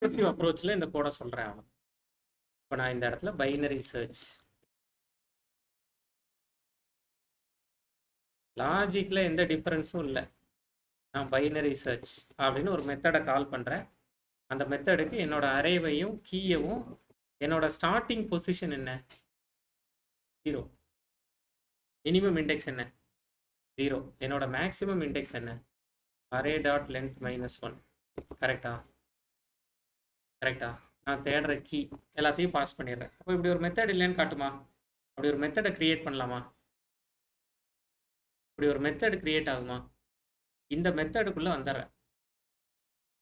Recursive அப்ரோச்சில் இந்த கோடை சொல்கிறேன் அவன். இப்போ நான் இந்த இடத்துல பைனரி சர்ச் லாஜிக்கில் எந்த டிஃபரன்ஸும் இல்லை. நான் பைனரி சர்ச் அப்படின்னு ஒரு மெத்தடை கால் பண்ணுறேன். அந்த மெத்தடுக்கு என்னோட அரேவையும் கீயவும் என்னோட ஸ்டார்டிங் பொசிஷன் என்ன 0, மினிமம் இண்டெக்ஸ் என்ன 0, என்னோட மேக்ஸிமம் இண்டெக்ஸ் என்ன அரே டாட் லென்த் -1. கரெக்டா? நான் தேடுற கீ எல்லாத்தையும் பாஸ் பண்ணிடுறேன். அப்போ இப்படி ஒரு மெத்தட் இல்லைன்னு காட்டுமா? அப்படி ஒரு மெத்தடை கிரியேட் பண்ணலாமா? இப்படி ஒரு மெத்தட் கிரியேட் ஆகுமா? இந்த மெத்தடுக்குள்ளே வந்துடுறேன்.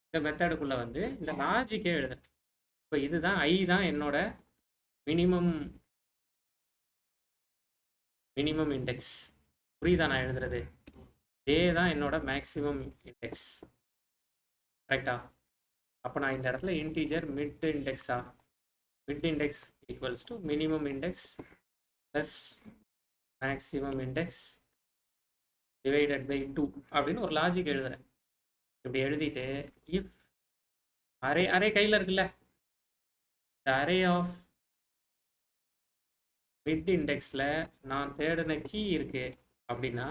இந்த மெத்தடுக்குள்ளே வந்து இந்த லாஜிக்கே எழுதுறேன். இப்போ இதுதான் ஐ தான் என்னோட மினிமம் இண்டெக்ஸ். புரியுதா நான் எழுதுறது? ஜே தான் என்னோட மேக்ஸிமம் இண்டெக்ஸ். கரெக்டா? அப்போ நான் இந்த இடத்துல இன்டீஜர் மிட் இண்டெக்ஸா, mid index equals to minimum index plus maximum index divided by 2 அப்படின்னு ஒரு லாஜிக் எழுதுறேன். இப்படி எழுதிட்டு இஃப் அரே கையில் இருக்குல்ல, இந்த அரே ஆஃப் மிட் இண்டெக்ஸில் நான் தேடின கீ இருக்கு அப்படின்னா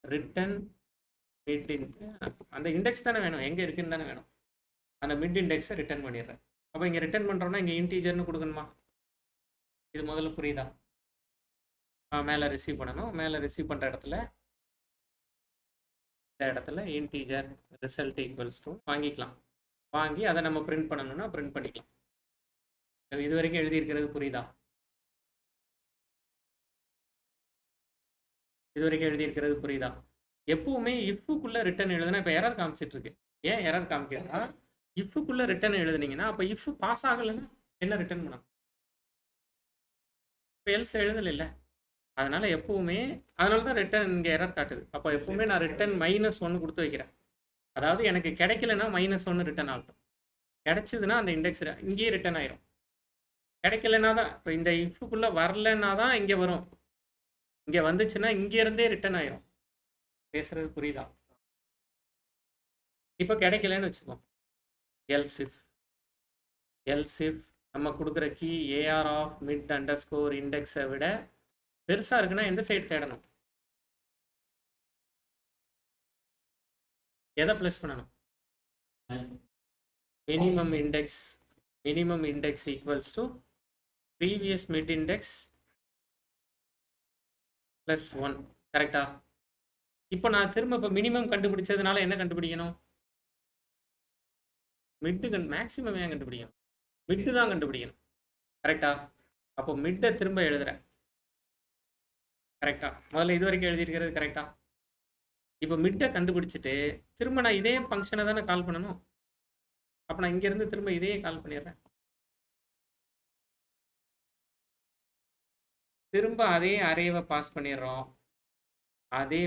ரிட்டன் மிட் அந்த இண்டெக்ஸ் தானே வேணும், எங்கே இருக்குன்னு தானே வேணும். அந்த மிட் இண்டெக்ஸை ரிட்டர்ன் பண்ணிடுறேன். அப்போ இங்கே ரிட்டர்ன் பண்ணுறோன்னா இங்கே இன்டீஜர்னு கொடுக்கணுமா? இது முதல்ல புரியுதா? மேலே ரிசீவ் பண்ணணும். மேலே ரிசீவ் பண்ணுற இடத்துல இந்த இடத்துல இன்டீஜர் ரிசல்ட் ஈக்குவல்ஸ் டு வாங்கிக்கலாம். வாங்கி அதை நம்ம பிரிண்ட் பண்ணணும்னா பிரிண்ட் பண்ணிக்கலாம். இது வரைக்கும் எழுதியிருக்கிறது புரியுதா? எப்பவுமே இஃப்க்குள்ளே ரிட்டர்ன் எழுதுனா இப்போ எரர் காமிச்சிட்டு இருக்கு. ஏன் எரர் காமிக்கிறா? இஃப்க்குள்ளே ரிட்டர்ன் எழுதுனீங்கன்னா அப்போ இஃப் பாஸ் ஆகலைன்னா என்ன ரிட்டர்ன் பண்ணணும்? இப்போ எல்ஸ் எழுதலை. அதனால எப்பவுமே அதனால தான் ரிட்டர்ன் இங்கே எரர் காட்டுது. அப்போ எப்பவுமே நான் ரிட்டர்ன் -1 கொடுத்து வைக்கிறேன். அதாவது எனக்கு கிடைக்கலன்னா -1 ரிட்டர்ன் ஆகட்டும், கிடைச்சதுன்னா அந்த இண்டெக்ஸ் இங்கேயே ரிட்டர்ன் ஆயிரும். கிடைக்கலன்னா தான், இப்போ இந்த இஃப்க்குள்ளே வரலன்னா தான் இங்கே வரும். இங்கே வந்துச்சுன்னா இங்கேருந்தே ரிட்டர்ன் ஆயிரும். பேசுறது புரியுதா? இப்போ கிடைக்கலன்னு வச்சுக்கோ, எல்ஸ் இஃப் நம்ம கொடுக்குற key AR of mid underscore இண்டெக்ஸை விட பெருசாக இருக்குன்னா எந்த சைடு தேடணும்? எதை ப்ளஸ் பண்ணணும்? Minimum index equals to previous mid index plus 1. கரெக்டா? இப்போ நான் திரும்ப இப்போ மினிமம் கண்டுபிடிச்சதுனால என்ன கண்டுபிடிக்கணும்? மேக்ஸிமம் ஏன் கண்டுபிடிக்கணும்? மிட்டு தான் கண்டுபிடிக்கணும். கரெக்டா? அப்போ மிட்டை திரும்ப எழுதுறேன். கரெக்டா? முதல்ல இது வரைக்கும் எழுதியிருக்கிறது கரெக்டா? இப்போ மிட்டை கண்டுபிடிச்சிட்டு திரும்ப நான் இதே ஃபங்க்ஷனை தானே கால் பண்ணணும். அப்போ நான் இங்கேருந்து திரும்ப இதே கால் பண்ணிடுறேன். திரும்ப அதே அரேவை பாஸ் பண்ணிடுறோம். அதே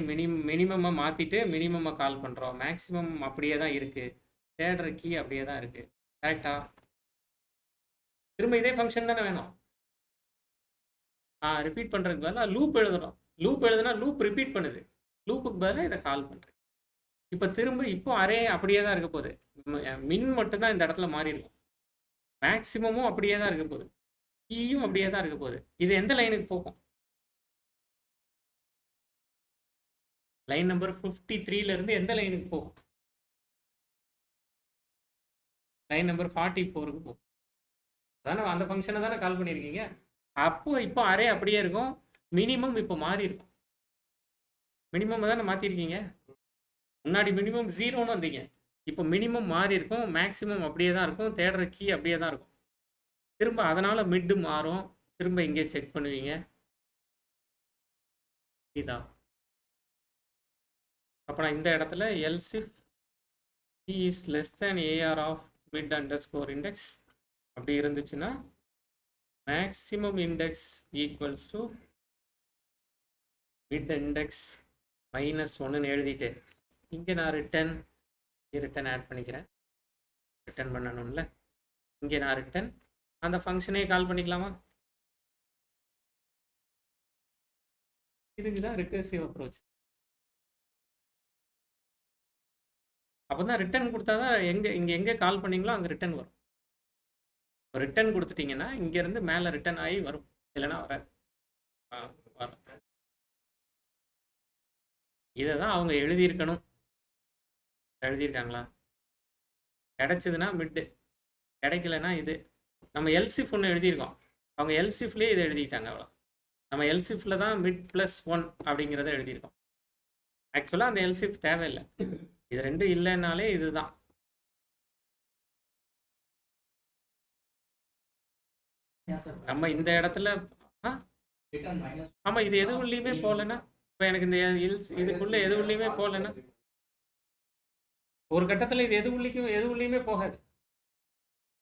மினிமம்மை மாற்றிட்டு மினிமம்மை கால் பண்ணுறோம். மேக்ஸிமம் அப்படியே தான் இருக்குது. தேடுற கீ அப்படியே தான் இருக்குது. கரெக்டா? திரும்ப இதே ஃபங்க்ஷன் தானே வேணும். ரிப்பீட் பண்ணுறதுக்கு பதிலாக லூப் எழுதுறோம். லூப் எழுதுனா லூப் ரிப்பீட் பண்ணுது. லூப்புக்கு பதிலாக இதை கால் பண்ணுறேன். இப்போ அரே அப்படியே தான் இருக்க போகுது. மின் மட்டும்தான் இந்த இடத்துல மாறி இருக்கும். மேக்ஸிமமும் அப்படியே தான் இருக்க போகுது. கீயும் அப்படியே தான் இருக்க போகுது. இது எந்த லைனுக்கு போகும்? லைன் நம்பர் 53லேருந்து எந்த லைனுக்கு போகும்? லைன் நம்பர் 44க்கு போகும். அதானே அந்த ஃபங்க்ஷனை தானே கால் பண்ணியிருக்கீங்க. இப்போ அரே அப்படியே இருக்கும். மினிமம் இப்போ மாறி இருக்கும். மினிமம் தானே மாற்றிருக்கீங்க. முன்னாடி மினிமம் 0ன்னு வந்தீங்க. இப்போ மினிமம் மாறி இருக்கும். மேக்ஸிமம் அப்படியே தான் இருக்கும். தேடுற கீ அப்படியே தான் இருக்கும். திரும்ப அதனால் மிட்டு மாறும். திரும்ப இங்கே செக் பண்ணுவீங்க. இதா அப்போ நான் இந்த இடத்துல else if key is less than AR of mid underscore index அப்படி இருந்துச்சுன்னா maximum index equals to mid index -1ன்னு எழுதிட்டு இங்கே நான் ரிட்டன் ஆட் பண்ணிக்கிறேன். ரிட்டன் பண்ணணும்ல, இங்கே நான் ரிட்டன் அந்த ஃபங்க்ஷனே கால் பண்ணிக்கலாமா? இதுக்கு தான் ரிகர்சிவ் அப்ரோச். அப்போ தான் ரிட்டர்ன் கொடுத்தா தான் இங்கே எங்கே கால் பண்ணீங்களோ அங்கே ரிட்டர்ன் வரும். ரிட்டர்ன் கொடுத்துட்டீங்கன்னா இங்கேருந்து மேலே ரிட்டர்ன் ஆகி வரும், இல்லைன்னா வராது. வரும். இதை தான் அவங்க எழுதியிருக்கணும். எழுதியிருக்காங்களா? கிடைச்சதுன்னா மிட்டு, கிடைக்கலன்னா இது. நம்ம எல்சிஃப் ஒன்று எழுதியிருக்கோம், அவங்க எல்சிஃப்லேயே இதை எழுதிட்டாங்க. அவ்வளோ, நம்ம எல்சிஃபில் தான் மிட் ப்ளஸ் 1 அப்படிங்கிறத எழுதியிருக்கோம். ஆக்சுவலாக அந்த எல்சிஃப் தேவையில்லை, இது ரெண்டும் இல்லைன்னாலே இதுதான். நம்ம இந்த இடத்துல ஆமாம், இது எதுவுள்ளையுமே போகலன்னா, இப்போ எனக்கு இந்த இதுக்குள்ளே எதுவுள்ளையுமே போகலன்னா, ஒரு கட்டத்தில் இது எதுவுள்ளையுமே போகாது.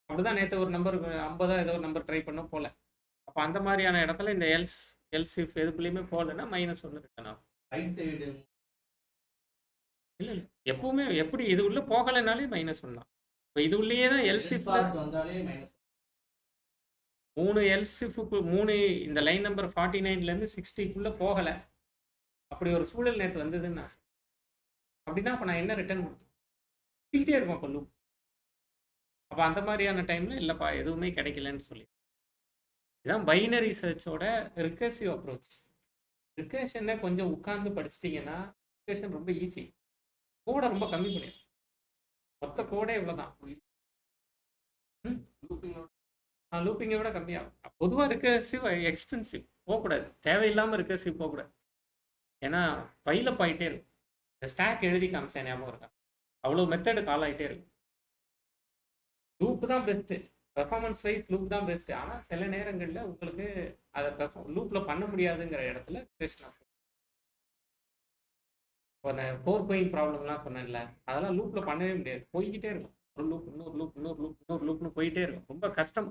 அப்படிதான் நேற்று ஒரு நம்பர் 50 ஏதோ ஒரு நம்பர் ட்ரை பண்ண போல. அப்போ அந்த மாதிரியான இடத்துல இந்த எல்சிஃப் எதுக்குள்ளேயுமே போகலன்னா -1 ரிட்டர்ன் ஆகும். இல்லை இல்லை, எப்பவுமே எப்படி இது உள்ள போகலைனாலே -1 தான். இப்போ இது உள்ளேயே தான் எல்சிஃப் 3 எல்சிஃபுக்கு 3 இந்த லைன் நம்பர் 49லேருந்து 60க்குள்ளே போகலை. அப்படி ஒரு சூழல் நேற்று வந்ததுன்னா அப்படின்னா அப்போ நான் என்ன ரிட்டர்ன் கொடுத்துக்கிட்டே இருப்பேன் அப்போ லூப். அப்போ அந்த மாதிரியான டைமில் இல்லைப்பா எதுவுமே கிடைக்கலன்னு சொல்லி, இதுதான் பைனரி சர்ச்சோட ரிகர்சிவ் அப்ரோச். ரிகர்ஷனை கொஞ்சம் உட்கார்ந்து படிச்சிட்டிங்கன்னா ரிகர்ஷன் ரொம்ப ஈஸி. கோடை ரொம்ப கம்மி பண்ணிடும், மொத்த கோடே இவ்வளோதான். லூப்பிங்கை விட கம்மியாகும். பொதுவாக ரிகர்சிவ் எக்ஸ்பென்சிவ், போகக்கூடாது. தேவையில்லாமல் ரிகர்சிவ் போகக்கூடாது, ஏன்னா பைலப் ஆகிட்டே இருக்கும். இந்த ஸ்டாக் எழுதி காமிச்சேன் ஞாபகம் இருக்கா? அவ்வளோ மெத்தடு கால் ஆகிட்டே இருக்கும். லூப் தான் பெஸ்ட்டு, பெர்ஃபார்மன்ஸ் வைஸ் லூப் தான் பெஸ்ட்டு. ஆனால் சில நேரங்களில் உங்களுக்கு அதை லூப்பில் பண்ண முடியாதுங்கிற இடத்துல ரிகர்ஷன் ஆகும். இப்போ அந்த 4 கோயிங் ப்ராப்ளம்லாம் சொன்னேன்ல, அதெல்லாம் லூப்பில் பண்ணவே முடியாது, போய்கிட்டே இருக்கும். ஒரு லூப், இன்னொரு லூப், இன்னொரு லூப், இன்னொரு லூப்னு போயிட்டே இருக்கும். ரொம்ப கஷ்டம்,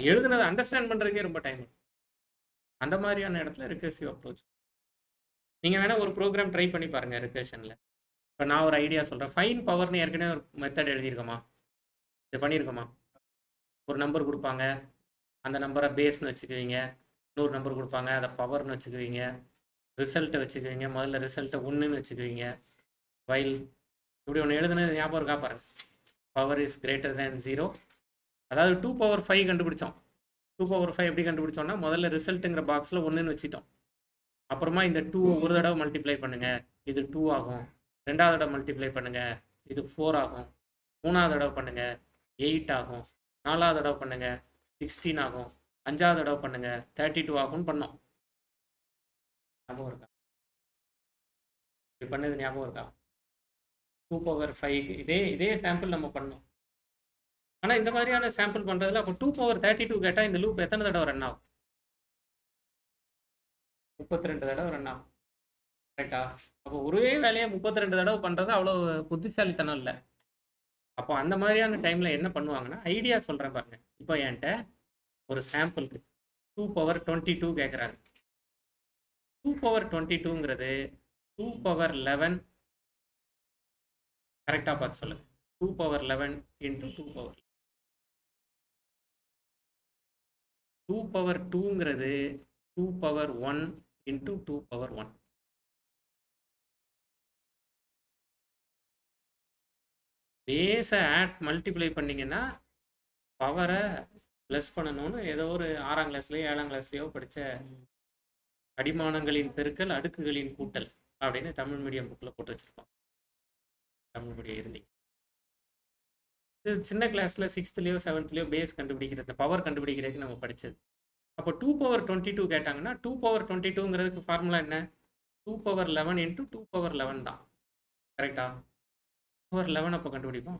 எழுதுனதை அண்டர்ஸ்டாண்ட் பண்ணுறதுக்கே ரொம்ப டைம் இருக்கும். அந்த மாதிரியான இடத்துல ரிகர்சிவ் அப்ரோச். நீங்கள் வேணால் ஒரு ப்ரோக்ராம் ட்ரை பண்ணி பாருங்கள் ரிகர்ஷனில். இப்போ நான் ஒரு ஐடியா சொல்கிறேன். ஃபைன் பவர்னு ஏற்கனவே ஒரு மெத்தட் எழுதியிருக்கோமா? இது பண்ணியிருக்கோமா? ஒரு நம்பர் கொடுப்பாங்க, அந்த நம்பரை பேஸ்னு வச்சுக்குவீங்க. இன்னொரு நம்பர் கொடுப்பாங்க, அதை பவர்னு வச்சுக்குவீங்க. ரிசல்ட்டை வச்சுக்குவீங்க, முதல்ல ரிசல்ட்டை 1ன்னு வச்சுக்குவீங்க. வைல் இப்படி ஒன்று எழுதுனது ஞாபகம் இருக்கா பாருங்கள். பவர் இஸ் கிரேட்டர் தேன் 0, அதாவது 2^5 கண்டுபிடிச்சோம். 2^5 எப்படி கண்டுபிடிச்சோம்னா, முதல்ல ரிசல்ட்டுங்கிற பாக்ஸில் 1ன்னு வச்சுட்டோம். அப்புறமா இந்த 2 ஒரு தடவை மல்டிப்ளை பண்ணுங்கள், இது 2 ஆகும். ரெண்டாவது தடவை மல்டிப்ளை பண்ணுங்கள், இது 4 ஆகும். மூணாவது தடவை பண்ணுங்கள், 8 ஆகும். நாலாவது தடவை பண்ணுங்கள், 16 ஆகும். அஞ்சாவது தடவை பண்ணுங்கள், 32 ஆகும்னு பண்ணோம். ஞாபகம் இருக்கா? இப்படி பண்ணது ஞாபகம் இருக்கா? 2^5 இதே சாம்பிள் நம்ம பண்ணோம். ஆனால் இந்த மாதிரியான சாம்பிள் பண்ணுறதுல அப்போ 2^32 கேட்டால் இந்த லூப் எத்தனை தடவை ரன் ஆகும்? 32 தடவை ரன் ஆகும். கரெக்டா? அப்போ ஒரே வேலையை 32 தடவை பண்ணுறது அவ்வளோ புத்திசாலித்தனம் இல்லை. அப்போ அந்த மாதிரியான டைமில் என்ன பண்ணுவாங்கன்னா, ஐடியா சொல்கிறேன் பாருங்க. இப்போ என்கிட்ட ஒரு சாம்பிளுக்கு 2^22 கேட்குறாங்க. 2^22ங்கிறது 2^11, கரெக்டாக பார்த்து சொல்லுங்கள். 2^11 × 2^11. 2^2ங்கிறது 2^1 × 2^1. பேஸை மல்டிப்ளை பண்ணிங்கன்னா பவரை ப்ளஸ் பண்ணணும்னு ஏதோ ஒரு 6ஆம் கிளாஸ்லையோ 7ஆம் கிளாஸ்லையோ படித்த அடிமானங்களின் பெருக்கல் அடுக்குகளின் கூட்டல் அப்படின்னு தமிழ் மீடியம் புக்கில் போட்டு வச்சுருப்போம். தமிழ் மீடியம் இருந்தீங்க, இது சின்ன கிளாஸில் 6th-லயோ 7th-லயோ பேஸ் கண்டுபிடிக்கிறது, பவர் கண்டுபிடிக்கிறதுக்கு நம்ம படித்தது. அப்போ 2^22 கேட்டாங்கன்னா 2^22ங்கிறதுக்கு ஃபார்முலா என்ன? 2^11 × 2^11 தான். கரெக்டா? 2^11 அப்போ கண்டுபிடிப்போம்.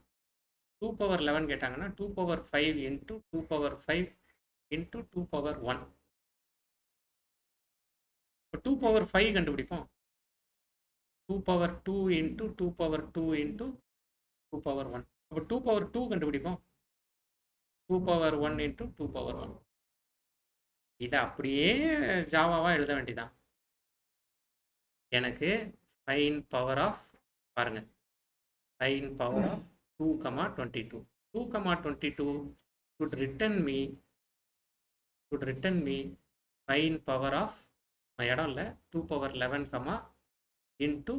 2^11 கேட்டாங்கன்னா 2^5 × 2^5 × 2^1. இப்போ 2^5 கண்டுபிடிப்போம். 2^2 × 2^2 × 2^1. அப்போ 2^2 கண்டுபிடிப்போம். 2^1 × 2^1. இதை அப்படியே ஜாவாவாக எழுத வேண்டியதான். எனக்கு ஃபைன் பவர் ஆஃப் பாருங்கள், fine power of 2,22. 2,22 should return me fine power of இடம் இல்லை 2^11, into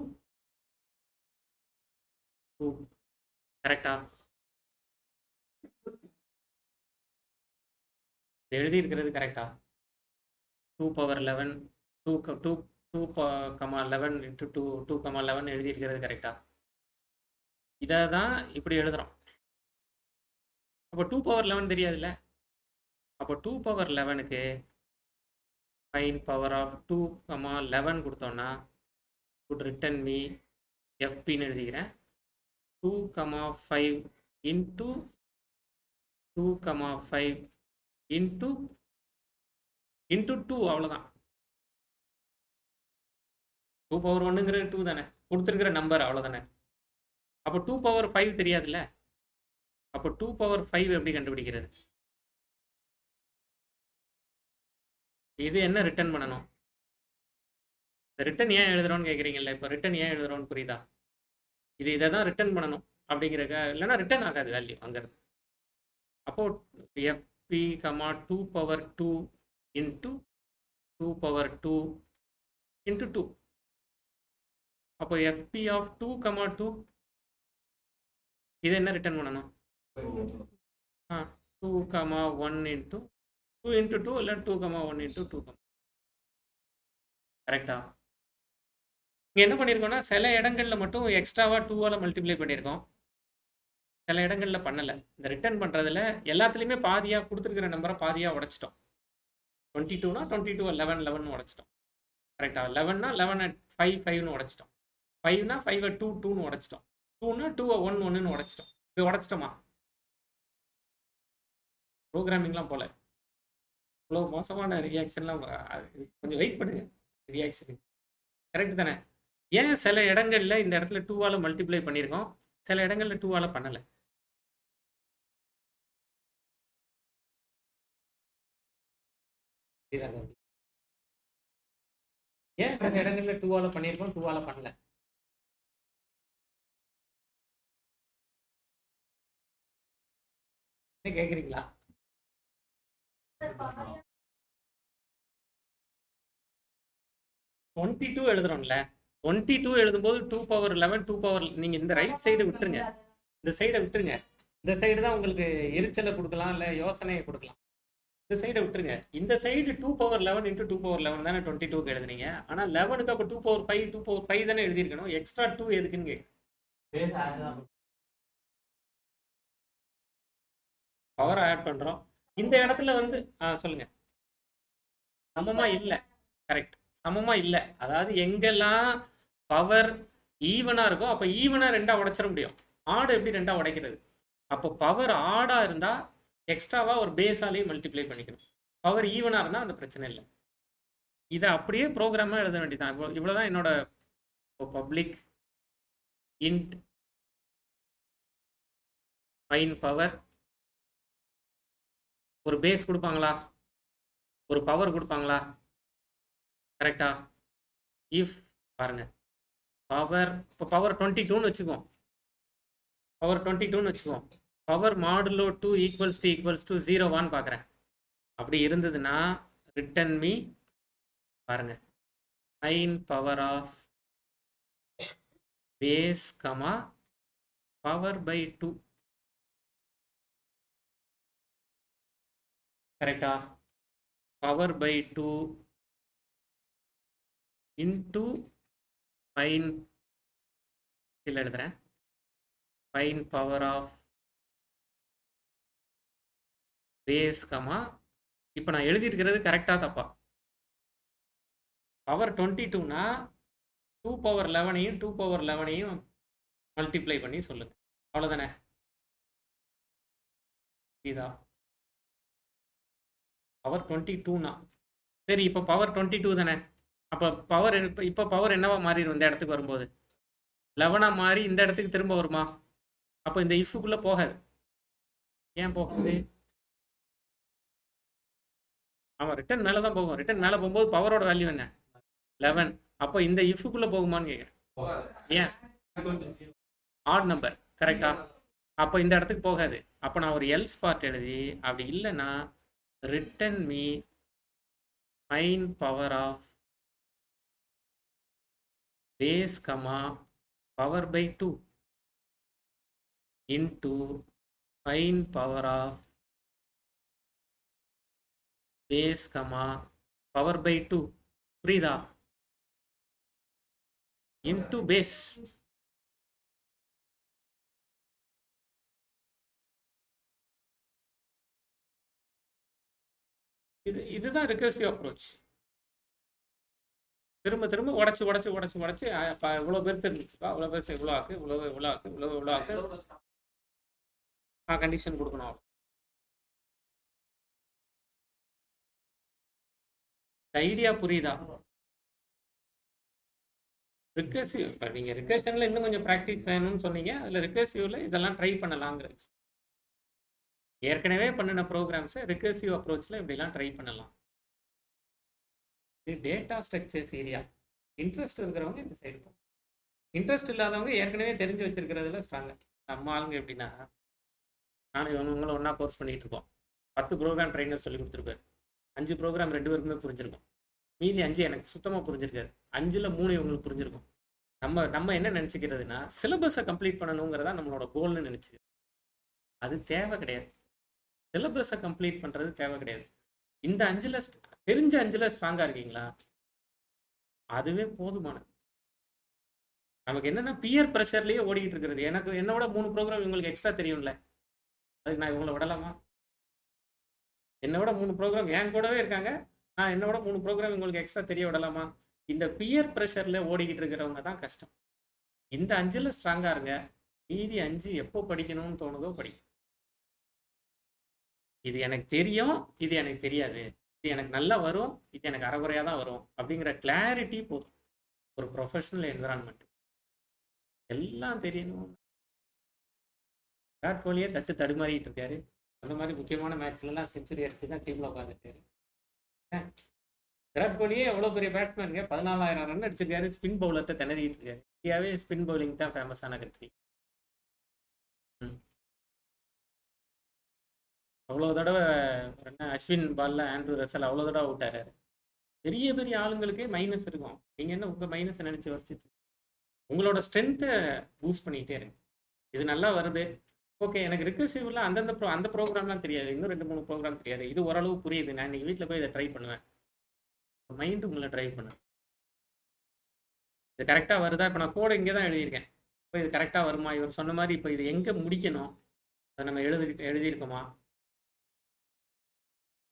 2 கரெக்டா? எழுதியிருக்கிறது கரெக்டா? 2 பவர் 11 2,11 இன்ட்டு 2,11 எழுதியிருக்கிறது கரெக்டா? இதை தான் இப்படி எழுதுறோம். அப்போ 2 பவர் 11 தெரியாதுல்ல? அப்போ 2 பவர் 11க்கு ஃபைன் பவர் ஆஃப் 2,11 கொடுத்தோம்னா would return me FPன்னு எழுதிக்கிறேன். 2,5 into 2,5 into 2 அவ்வளோதான். 2 பவர் 1ங்கிறது 2 தானே, கொடுத்துருக்கிற நம்பர் அவ்வளோதானே. அப்போ 2 பவர் 5 தெரியாதுல்ல? அப்போ 2 பவர் 5 எப்படி கண்டுபிடிக்கிறது? இது என்ன ரிட்டர்ன் பண்ணணும்? ரிட்டர்ன் ஏன் எழுதுறோன்னு கேட்குறீங்கல்ல, இப்போ ரிட்டர்ன் ஏன் எழுதுறோன்னு புரியுதா? இதை தான் ரிட்டர்ன் பண்ணணும் அப்படிங்கிறக்க, இல்லைன்னா ரிட்டர்ன் ஆகாது வேல்யூ அங்கேருந்து. அப்போ FP, 2 power 2 into 2 power 2 into 2. அப்போ FP ஆஃப் 2, 2 இது என்ன ரிட்டர்ன் பண்ணணும்? 2, 1 இன்ட்டு 2 இன்ட்டு 2 இல்லை 2, 1 இன்ட்டு 2. கரெக்டா? இங்கே என்ன பண்ணியிருக்கோம்னா சில இடங்களில் மட்டும் எக்ஸ்ட்ராவாக 2ஆல் மல்டிப்ளை பண்ணியிருக்கோம், சில இடங்களில் பண்ணலை. இந்த ரிட்டர்ன் பண்ணுறதுல எல்லாத்துலேயுமே பாதியாக கொடுத்துருக்கிற நம்பரை பாதியாக உடைச்சிட்டோம். 22னா 22 11 உடைச்சிட்டோம். கரெக்டா? 11னா 11 5 5ன்னு உடைச்சிட்டோம். 5னா 5 2 2ன்னு உடைச்சிட்டோம். 2னா 2 1 1ன்னு உடைச்சிட்டோம். இப்போ உடைச்சிட்டோமா? ப்ரோக்ராமிங்லாம் போல இவ்வளோ மோசமான ரியாக்ஷன்லாம் கொஞ்சம் வெயிட் பண்ணுங்க ரியாக்ஷனுக்கு. கரெக்ட் தானே? ஏன் சில இடங்களில் இந்த இடத்துல 2ஆல் மல்டிப்ளை பண்ணியிருக்கோம், சில இடங்களில் 2ஆல் பண்ணலை? ஏன் சில இடங்களில் 2ஆல் பண்ணியிருக்கோம், 2ஆல் பண்ணல? கேட்குறீங்களா? 22 எழுதுறோம்ல, 22 எழுதும்போது 2 பவர் 11 2 பவர், நீங்கள் இந்த ரைட் சைடு விட்டுருங்க, இந்த சைடை விட்டுருங்க. இந்த சைடு தான் உங்களுக்கு எரிச்சலை கொடுக்கலாம், இல்லை யோசனையை கொடுக்கலாம். இந்த சைடை விட்டுருங்க. இந்த சைடு 2 பவர் 11 இன்ட்டு 2 பவர் 11 தானே 22க்கு எழுதுனீங்க. ஆனால் 11க்கு அப்போ 2 பவர் 5 2 பவர் 5 தானே எழுதியிருக்கணும். எக்ஸ்ட்ரா 2 எதுக்குன்னு பவர் ஆட் பண்ணுறோம். இந்த இடத்துல வந்து சொல்லுங்க, சமமா இல்லை. கரெக்ட், சமமா இல்லை. அதாவது எங்கெல்லாம் பவர் ஈவனா இருக்கோ அப்போ ஈவனா ரெண்டா உடைச்சிட முடியும். ஆடு எப்படி ரெண்டா உடைக்கிறது? அப்போ பவர் ஆடா இருந்தா எக்ஸ்ட்ராவா ஒரு பேஸாலேயே மல்டிப்ளை பண்ணிக்கணும். பவர் ஈவனா இருந்தா அந்த பிரச்சனை இல்லை. இதை அப்படியே ப்ரோக்ராமா எழுத வேண்டியதான். இவ்வளவுதான் என்னோட பப்ளிக் இன்ட் ஃபைன் பவர். ஒரு பேஸ் கொடுப்பாங்களா, ஒரு பவர் கொடுப்பாங்களா? கரெக்டா? இஃப் பாருங்க, பவர் இப்போ பவர் 22ன்னு வச்சுக்குவோம், பவர் 22ன்னு வச்சுக்குவோம். பவர் மாடுலோ 2 ஈக்குவல்ஸ் டு 0 பார்க்குறேன். அப்படி இருந்ததுன்னா ரிட்டன் மீ பாருங்க, find power of base power by 2. கரெக்டா? பவர் பை 2 இன்ட்டு ஃபைன், இல்லை எழுதுறேன், ஃபைன் பவர் ஆஃப் பேஸ் இப்போ நான் எழுதியிருக்கிறது கரெக்டாக தப்பா? பவர் 22னா 2 பவர் 11ஐயும் 2 பவர் 11ஐயும் மல்டிப்ளை பண்ணி சொல்லுங்க, அவ்வளோதானே? இதா பவர் 22னா சரி, இப்போ பவர் 22 தானே. அப்போ பவர் இப்போ பவர் என்னவா மாறிடும்? இந்த இடத்துக்கு வரும்போது 11ஆ மாறி இந்த இடத்துக்கு திரும்ப வருமா? அப்போ இந்த இஃப்க்குள்ளே போகாது. ஏன் போகாது? ஆமாம், ரிட்டன் மேலே தான் போகும். ரிட்டன் மேலே போகும்போது பவரோட வேல்யூ என்ன? 11. அப்போ இந்த இஃப்க்குள்ளே போகுமான்னு கேட்குறேன். ஏன்? Add number. கரெக்டா? அப்போ இந்த இடத்துக்கு போகாது. அப்போ நான் ஒரு எல்ஸ் பார்ட் எழுதி, அப்படி இல்லைன்னா return me find power of base power by 2. Into find power of base comma power by 2. புரியுதா? Into base. இதுதான் ரிகர்சிவ் அப்ரோச். திரும்ப திரும்ப உடச்சி உடச்சி உடச்சி உடச்சி இவ்வளோ பெருசு இருந்துச்சுப்பா, இவ்வளோ பெருசு இவ்வளோ ஆக்கு, இவ்வளோ ஆக்கு, இவ்வளோ ஆக்கு, கண்டிஷன் கொடுக்கணும். ஐடியா புரியுதா? ரிகர்சிவ் இப்போ நீங்கள் ரிகர்ஷனில் இன்னும் கொஞ்சம் ப்ராக்டிஸ் வேணும்னு சொன்னீங்க. அதில் ரிகர்சிவ்ல இதெல்லாம் ட்ரை பண்ணலாங்கிறது. ஏற்கனவே பண்ணின ப்ரோக்ராம்ஸை ரிகர்சிவ் அப்ரோச்சில் இப்படிலாம் ட்ரை பண்ணலாம். இது டேட்டா ஸ்ட்ரக்சர்ஸ் ஏரியா. இன்ட்ரெஸ்ட் இருக்கிறவங்க இந்த சைடு போகும். இன்ட்ரெஸ்ட் இல்லாதவங்க ஏற்கனவே தெரிஞ்சு வச்சிருக்கிறதுல ஸ்ட்ராங்காக. நம்ம ஆளுங்க எப்படின்னா, நானும் இவங்களை ஒன்றா கோர்ஸ் பண்ணிகிட்டு இருக்கோம். 10 ப்ரோக்ராம் ட்ரைனர் சொல்லி கொடுத்துருப்பாரு. 5 ப்ரோக்ராம் 2 பேருக்குமே புரிஞ்சிருக்கும். மீதி 5 எனக்கு சுத்தமாக புரிஞ்சிருக்காது. 5ல் 3 இவங்களுக்கு புரிஞ்சிருக்கும். நம்ம என்ன நினச்சிக்கிறதுனா, சிலபஸை கம்ப்ளீட் பண்ணணுங்கிறதா நம்மளோட கோல்னு நினச்சிக்கிறோம். அது தேவை கிடையாது. சிலபஸை கம்ப்ளீட் பண்ணுறது தேவை கிடையாது. இந்த 5ல் தெரிஞ்ச 5ல் ஸ்ட்ராங்காக இருக்கீங்களா, அதுவே போதுமானது. நமக்கு என்னென்னா பியர் ப்ரெஷர்லேயே ஓடிக்கிட்டு இருக்கிறது. எனக்கு என்னோட 3 ப்ரோக்ராம் இவங்களுக்கு எக்ஸ்ட்ரா தெரியும்ல, அதுக்கு நான் இவங்களை விடலாமா? என்னோட 3 ப்ரோக்ராம் என் கூடவே இருக்காங்க, நான் என்னோட 3 ப்ரோக்ராம் உங்களுக்கு எக்ஸ்ட்ரா தெரிய விடலாமா? இந்த பியர் ப்ரெஷரில் ஓடிக்கிட்டு இருக்கிறவங்க தான் கஷ்டம். இந்த 5ல் ஸ்ட்ராங்காக இருங்க. மீதி 5 எப்போ படிக்கணும்னு தோணுதோ படிக்கும். இது எனக்கு தெரியும், இது எனக்கு தெரியாது, இது எனக்கு நல்லா வரும், இது எனக்கு அரைகுறையாக தான் வரும் அப்படிங்கிற கிளாரிட்டி போதும் ஒரு ப்ரொஃபஷனல் என்விரான்மெண்ட். எல்லாம் தெரியணும். விராட் கோலியே தடுமாறிட்டு இருக்காரு. அந்த மாதிரி முக்கியமான மேட்ச்லாம் செஞ்சுரி அடிச்சு தான் டீமில் உட்காந்துருக்காரு. விராட் கோலியே எவ்வளோ பெரிய பேட்ஸ்மேனுங்க, 14,000 ரன் அடிச்சிருக்காரு. ஸ்பின் பவுலர்கிட்ட திணறிட்டு இருக்காரு. இந்தியாவே ஸ்பின் பவுலிங் தான் ஃபேமஸான கண்ட்ரி. அவ்வளோ தடவை அஸ்வின் பாலில் ஆண்ட்ரூ ரசல் அவ்வளோ தடவை அவுட் ஆகிறாரு. பெரிய பெரிய ஆளுங்களுக்கே மைனஸ் இருக்கும். நீங்கள் என்ன உங்கள் மைனஸை நினச்சி வச்சுட்டு உங்களோட ஸ்ட்ரென்த்தை பூஸ்ட் பண்ணிகிட்டே இருக்கு. இது நல்லா வருது, ஓகே. எனக்கு ரிகர்சிவ்ல அந்த ப்ரோக்ராம்லாம் தெரியாது, இன்னும் 2-3 ப்ரோக்ராம் தெரியாது. இது ஓரளவு புரியுது, நான் இன்னைக்கு வீட்டில் போய் இதை ட்ரை பண்ணுவேன். மைண்டு உங்களை ட்ரை பண்ணுவேன். இது கரெக்டாக வருதா? இப்போ நான் கோடை இங்கே தான் எழுதியிருக்கேன். இப்போ இது கரெக்டாக வருமா? இவர் சொன்ன மாதிரி இப்போ இது எங்கே முடிக்கணும், அதை நம்ம எழுதியிருக்கோமா?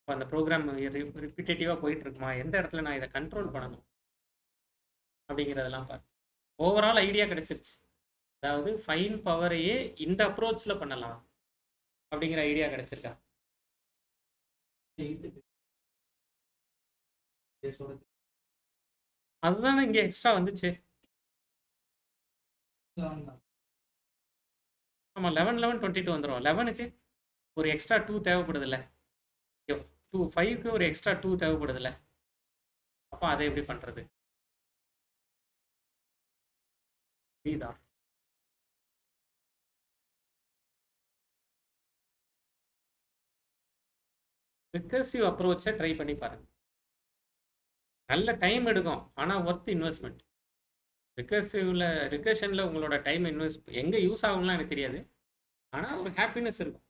இப்போ அந்த ப்ரோக்ராம் ரிப்பீட்டேட்டிவாக போயிட்டு இருக்குமா? எந்த இடத்துல நான் இதை கண்ட்ரோல் பண்ணணும் அப்படிங்கிறதெல்லாம் பாரு. ஓவரால் ஐடியா கிடைச்சிருச்சு. அதாவது ஃபைன் பவரையே இந்த அப்ரோச்சில் பண்ணலாம் அப்படிங்கிற ஐடியா கிடைச்சிருக்கா? அதுதானே இங்கே எக்ஸ்ட்ரா வந்துச்சு. ஆமாம், 11-11-22 வந்துடும். 11க்கு ஒரு எக்ஸ்ட்ரா 2 தேவைப்படுதில்ல, 5க்கு ஒரு எக்ஸ்ட்ரா 2 தேவைப்படுதில்ல. அப்போ அதை எப்படி பண்ணுறது? புரியுதா? ரிகர்சிவ் அப்ரோச்சை ட்ரை பண்ணி பாருங்க. நல்ல டைம் எடுக்கும், ஆனால் ஒர்த் இன்வெஸ்ட்மெண்ட். ரிகர்ஷனில் உங்களோட டைம் இன்வெஸ்ட் எங்கே யூஸ் ஆகும்லாம் எனக்கு தெரியாது, ஆனால் ஒரு ஹாப்பினஸ் இருக்கும்.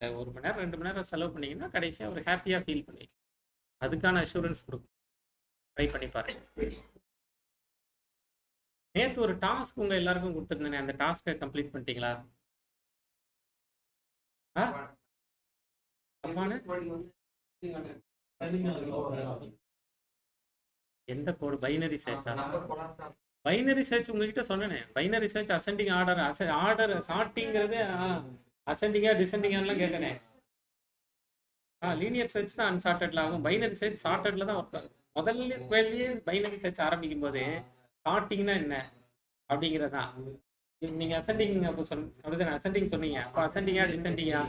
1 மணி நேரம் 2 மணி நேரம் செலவு பண்ணிங்கன்னா கடைசியாக ஒரு ஹாப்பியாக ஃபீல் பண்ணி அதுக்கான அஷூரன்ஸ் கொடுக்கும். ட்ரை பண்ணி பாருங்க. நேற்று ஒரு டாஸ்க் உங்கள் எல்லாருக்கும் கொடுத்துருந்தேன், அந்த டாஸ்க்கை கம்ப்ளீட் பண்ணிட்டீங்களா? எந்த கோடு? பைனரி சர்ச்சா? பைனரி சர்ச் உங்ககிட்ட சொன்னேனே. பைனரி சர்ச் அசெண்டிங் ஆர்டர் சார்ட்டிங்கிறது அசெண்டிங்கா டிசெண்டிங்கான்லாம் கேட்கனேன். லீனியர் சர்ச் தான் அன்சார்ட்டட்ல ஆகும். பைனரி சர்ச் சார்ட்டட்ல தான் ஒர்க் ஆகும். முதல்ல கேள்வியே பைனரி சர்ச் ஆரம்பிக்கும் போது சார்ட்டிங்னா என்ன அப்படிங்கிறதான். நீங்க அசெண்டிங் அப்போ அப்படிதான் அசெண்டிங் சொன்னீங்க. அப்போ அசெண்டிங்கா டிசெண்டிங்கா?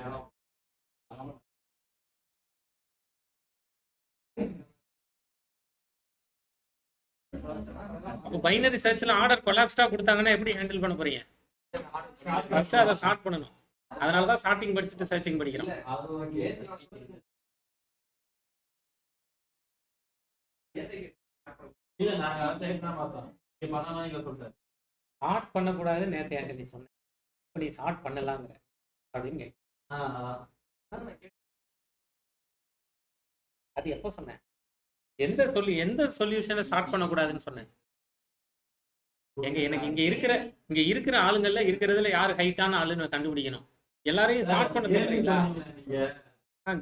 அப்போ பைனரி சர்ச்ல ஆர்டர் கொலாப்ஸ்டா கொடுத்தாங்கன்னா எப்படி ஹேண்டில் பண்ண போறீங்க? ஃபர்ஸ்ட் அதை சார்ட் பண்ணணும். அதனால தான் சார்ட்டிங் படிச்சுட்டு சர்ச்சிங் படிக்கிறோம். சார்ட் பண்ணக்கூடாது நேற்று என்கிட்ட நீ சொன்னேன். நீ ஸ்டார்ட் பண்ணலாங்கிற அப்படின்னு அது எப்போ சொன்னேன்? எந்த சொல்யூஷனை ஸ்டார்ட் பண்ணக்கூடாதுன்னு சொன்னேன்? எனக்கு இங்க இருக்கிற ஆளுங்கள்ல இருக்கிறதுல யாரு ஹைட்டான ஆளுன்னு கண்டுபிடிக்கணும். எல்லாரையும் ஸ்டார்ட் பண்ண சொல்றீங்களா?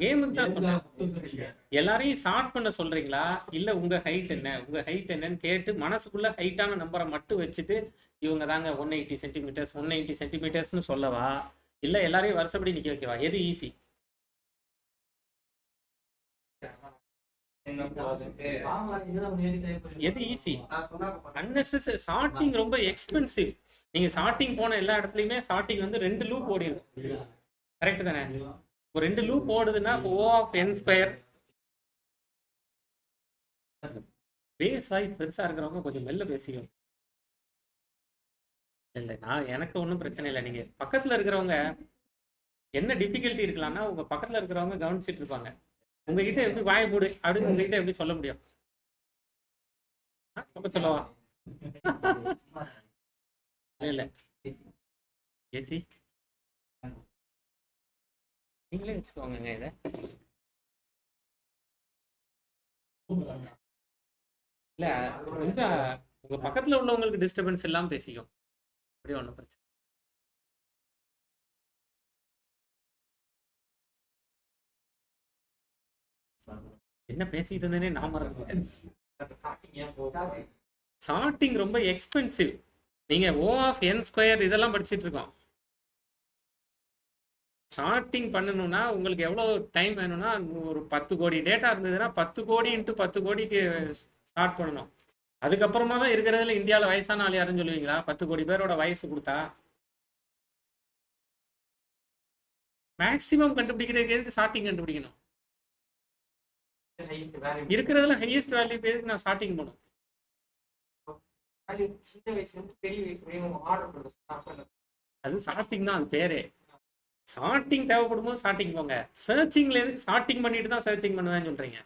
கேமுக்கு தான் சொன்னேன். எல்லாரையும் ஸ்டார்ட் பண்ண சொல்றீங்களா இல்ல உங்க ஹைட் என்னன்னு கேட்டு மனசுக்குள்ள ஹைட்டான நம்பரை மட்டும் வச்சுட்டு இவங்க தாங்க 180 சென்டிமீட்டர்ஸ் 190 சென்டிமீட்டர்ஸ்னு சொல்லவா இல்ல எல்லாரையும் வருஷப்படி நிக்க வைக்கவா? எது ஈஸி? எது ஈஸி? அன்னெசரி ஷார்ட்டிங் ரொம்ப எக்ஸ்பென்சிவ். நீங்க ஷார்ட்டிங் போன எல்லா இடத்துலயுமே ஷார்ட்டிங் வந்து 2 லூப் ஓடிடும். கரெக்ட் தானே? ஒரு 2 லூப் ஓடுதுன்னா இப்போ O of n square base voice பெருசா இருக்கிறவங்க கொஞ்சம் மெல்ல பேசிக்கும். இல்லை எனக்கு ஒன்றும் பிரச்சனை இல்லை. நீங்க பக்கத்துல இருக்கிறவங்க என்ன டிஃபிகல்ட்டி இருக்கலாம்னா உங்க பக்கத்துல இருக்கிறவங்க கவனிச்சிட்டு இருப்பாங்க. உங்ககிட்ட எப்படி வாய போடு அப்படின்னு உங்ககிட்ட எப்படி சொல்ல முடியும்? சொல்ல சொல்லவா? இல்ல ஏசி நீங்களே வச்சுக்கோங்க இதை. இல்ல கொஞ்சம் உங்க பக்கத்துல உள்ளவங்களுக்கு டிஸ்டர்பன்ஸ் இல்லாம பேசிக்கும். அப்படியே ஒன்றும் பிரச்சனை. என்ன பேசிட்டு இருந்தேனே நான் மறந்துட்டேன். ஷார்ட்டிங் ரொம்ப எக்ஸ்பென்சிவ். நீங்க O of n ஸ்கொயர் இதெல்லாம் படிச்சுட்டு இருக்கோம். ஷார்ட்டிங் பண்ணணும்னா உங்களுக்கு எவ்வளோ டைம் வேணும்னா ஒரு 10 கோடி டேட்டா இருந்ததுன்னா 10 கோடி இன்ட்டு 10 கோடிக்கு ஸ்டார்ட் பண்ணணும். அதுக்கப்புறமா தான் இருக்கிறதுல இந்தியாவில் வயசான ஆள் யாருன்னு சொல்லுவீங்களா? 10 கோடி பேரோட வயசு கொடுத்தா மேக்சிமம் கண்டுபிடிக்கிறதுக்கு எதுக்கு ஷார்ட்டிங் கண்டுபிடிக்கணும்? இருக்கிறதுல ஹையஸ்ட் வேல்யூ பேருக்கு நான் ஷார்ட்டிங் பண்ணும். அது ஷார்ட்டிங் தான், அது பேரே. ஷார்ட்டிங் தேவைப்படும் போது ஷார்ட்டிங் போங்க. சர்ச்சிங்ல எதுக்கு ஷார்ட்டிங் பண்ணிட்டு தான் சர்ச்சிங் பண்ணுவேன்னு சொல்றீங்க?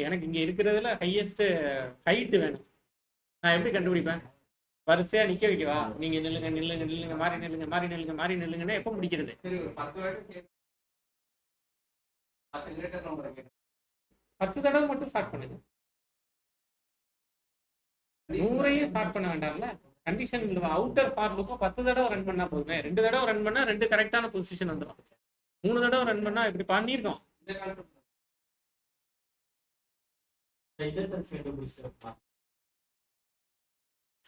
எனக்கு இங்க இருக்கிறதுல ஹையஸ்ட் ஹைட் வேணும். நான் எப்படி கண்டுபிடிப்பேன்? வரிசையா நிக்க வைக்கவா? நீங்க நில்லுங்க நில்லுங்க நில்லுங்க மாறி நில்லுங்க மாறி நில்லுங்க மாறி நில்லுங்கன்னா எப்ப முடிக்கிறது? 10 தடவை மட்டும் ஸ்டார்ட் பண்ணுங்க. 100ஐயும் ஸ்டார்ட் பண்ண வேண்டாம்ல. கண்டிஷன் அவுட்டர் ஃபார் லுக்கும் 10 தடவை ரன் பண்ணா போதுமே. 2 தடவை ரன் பண்ணா 2 கரெக்டான பொசிஷன் வந்துடும். 3 தடவை ரன் பண்ணா இப்படி பண்ணிருக்கோம்.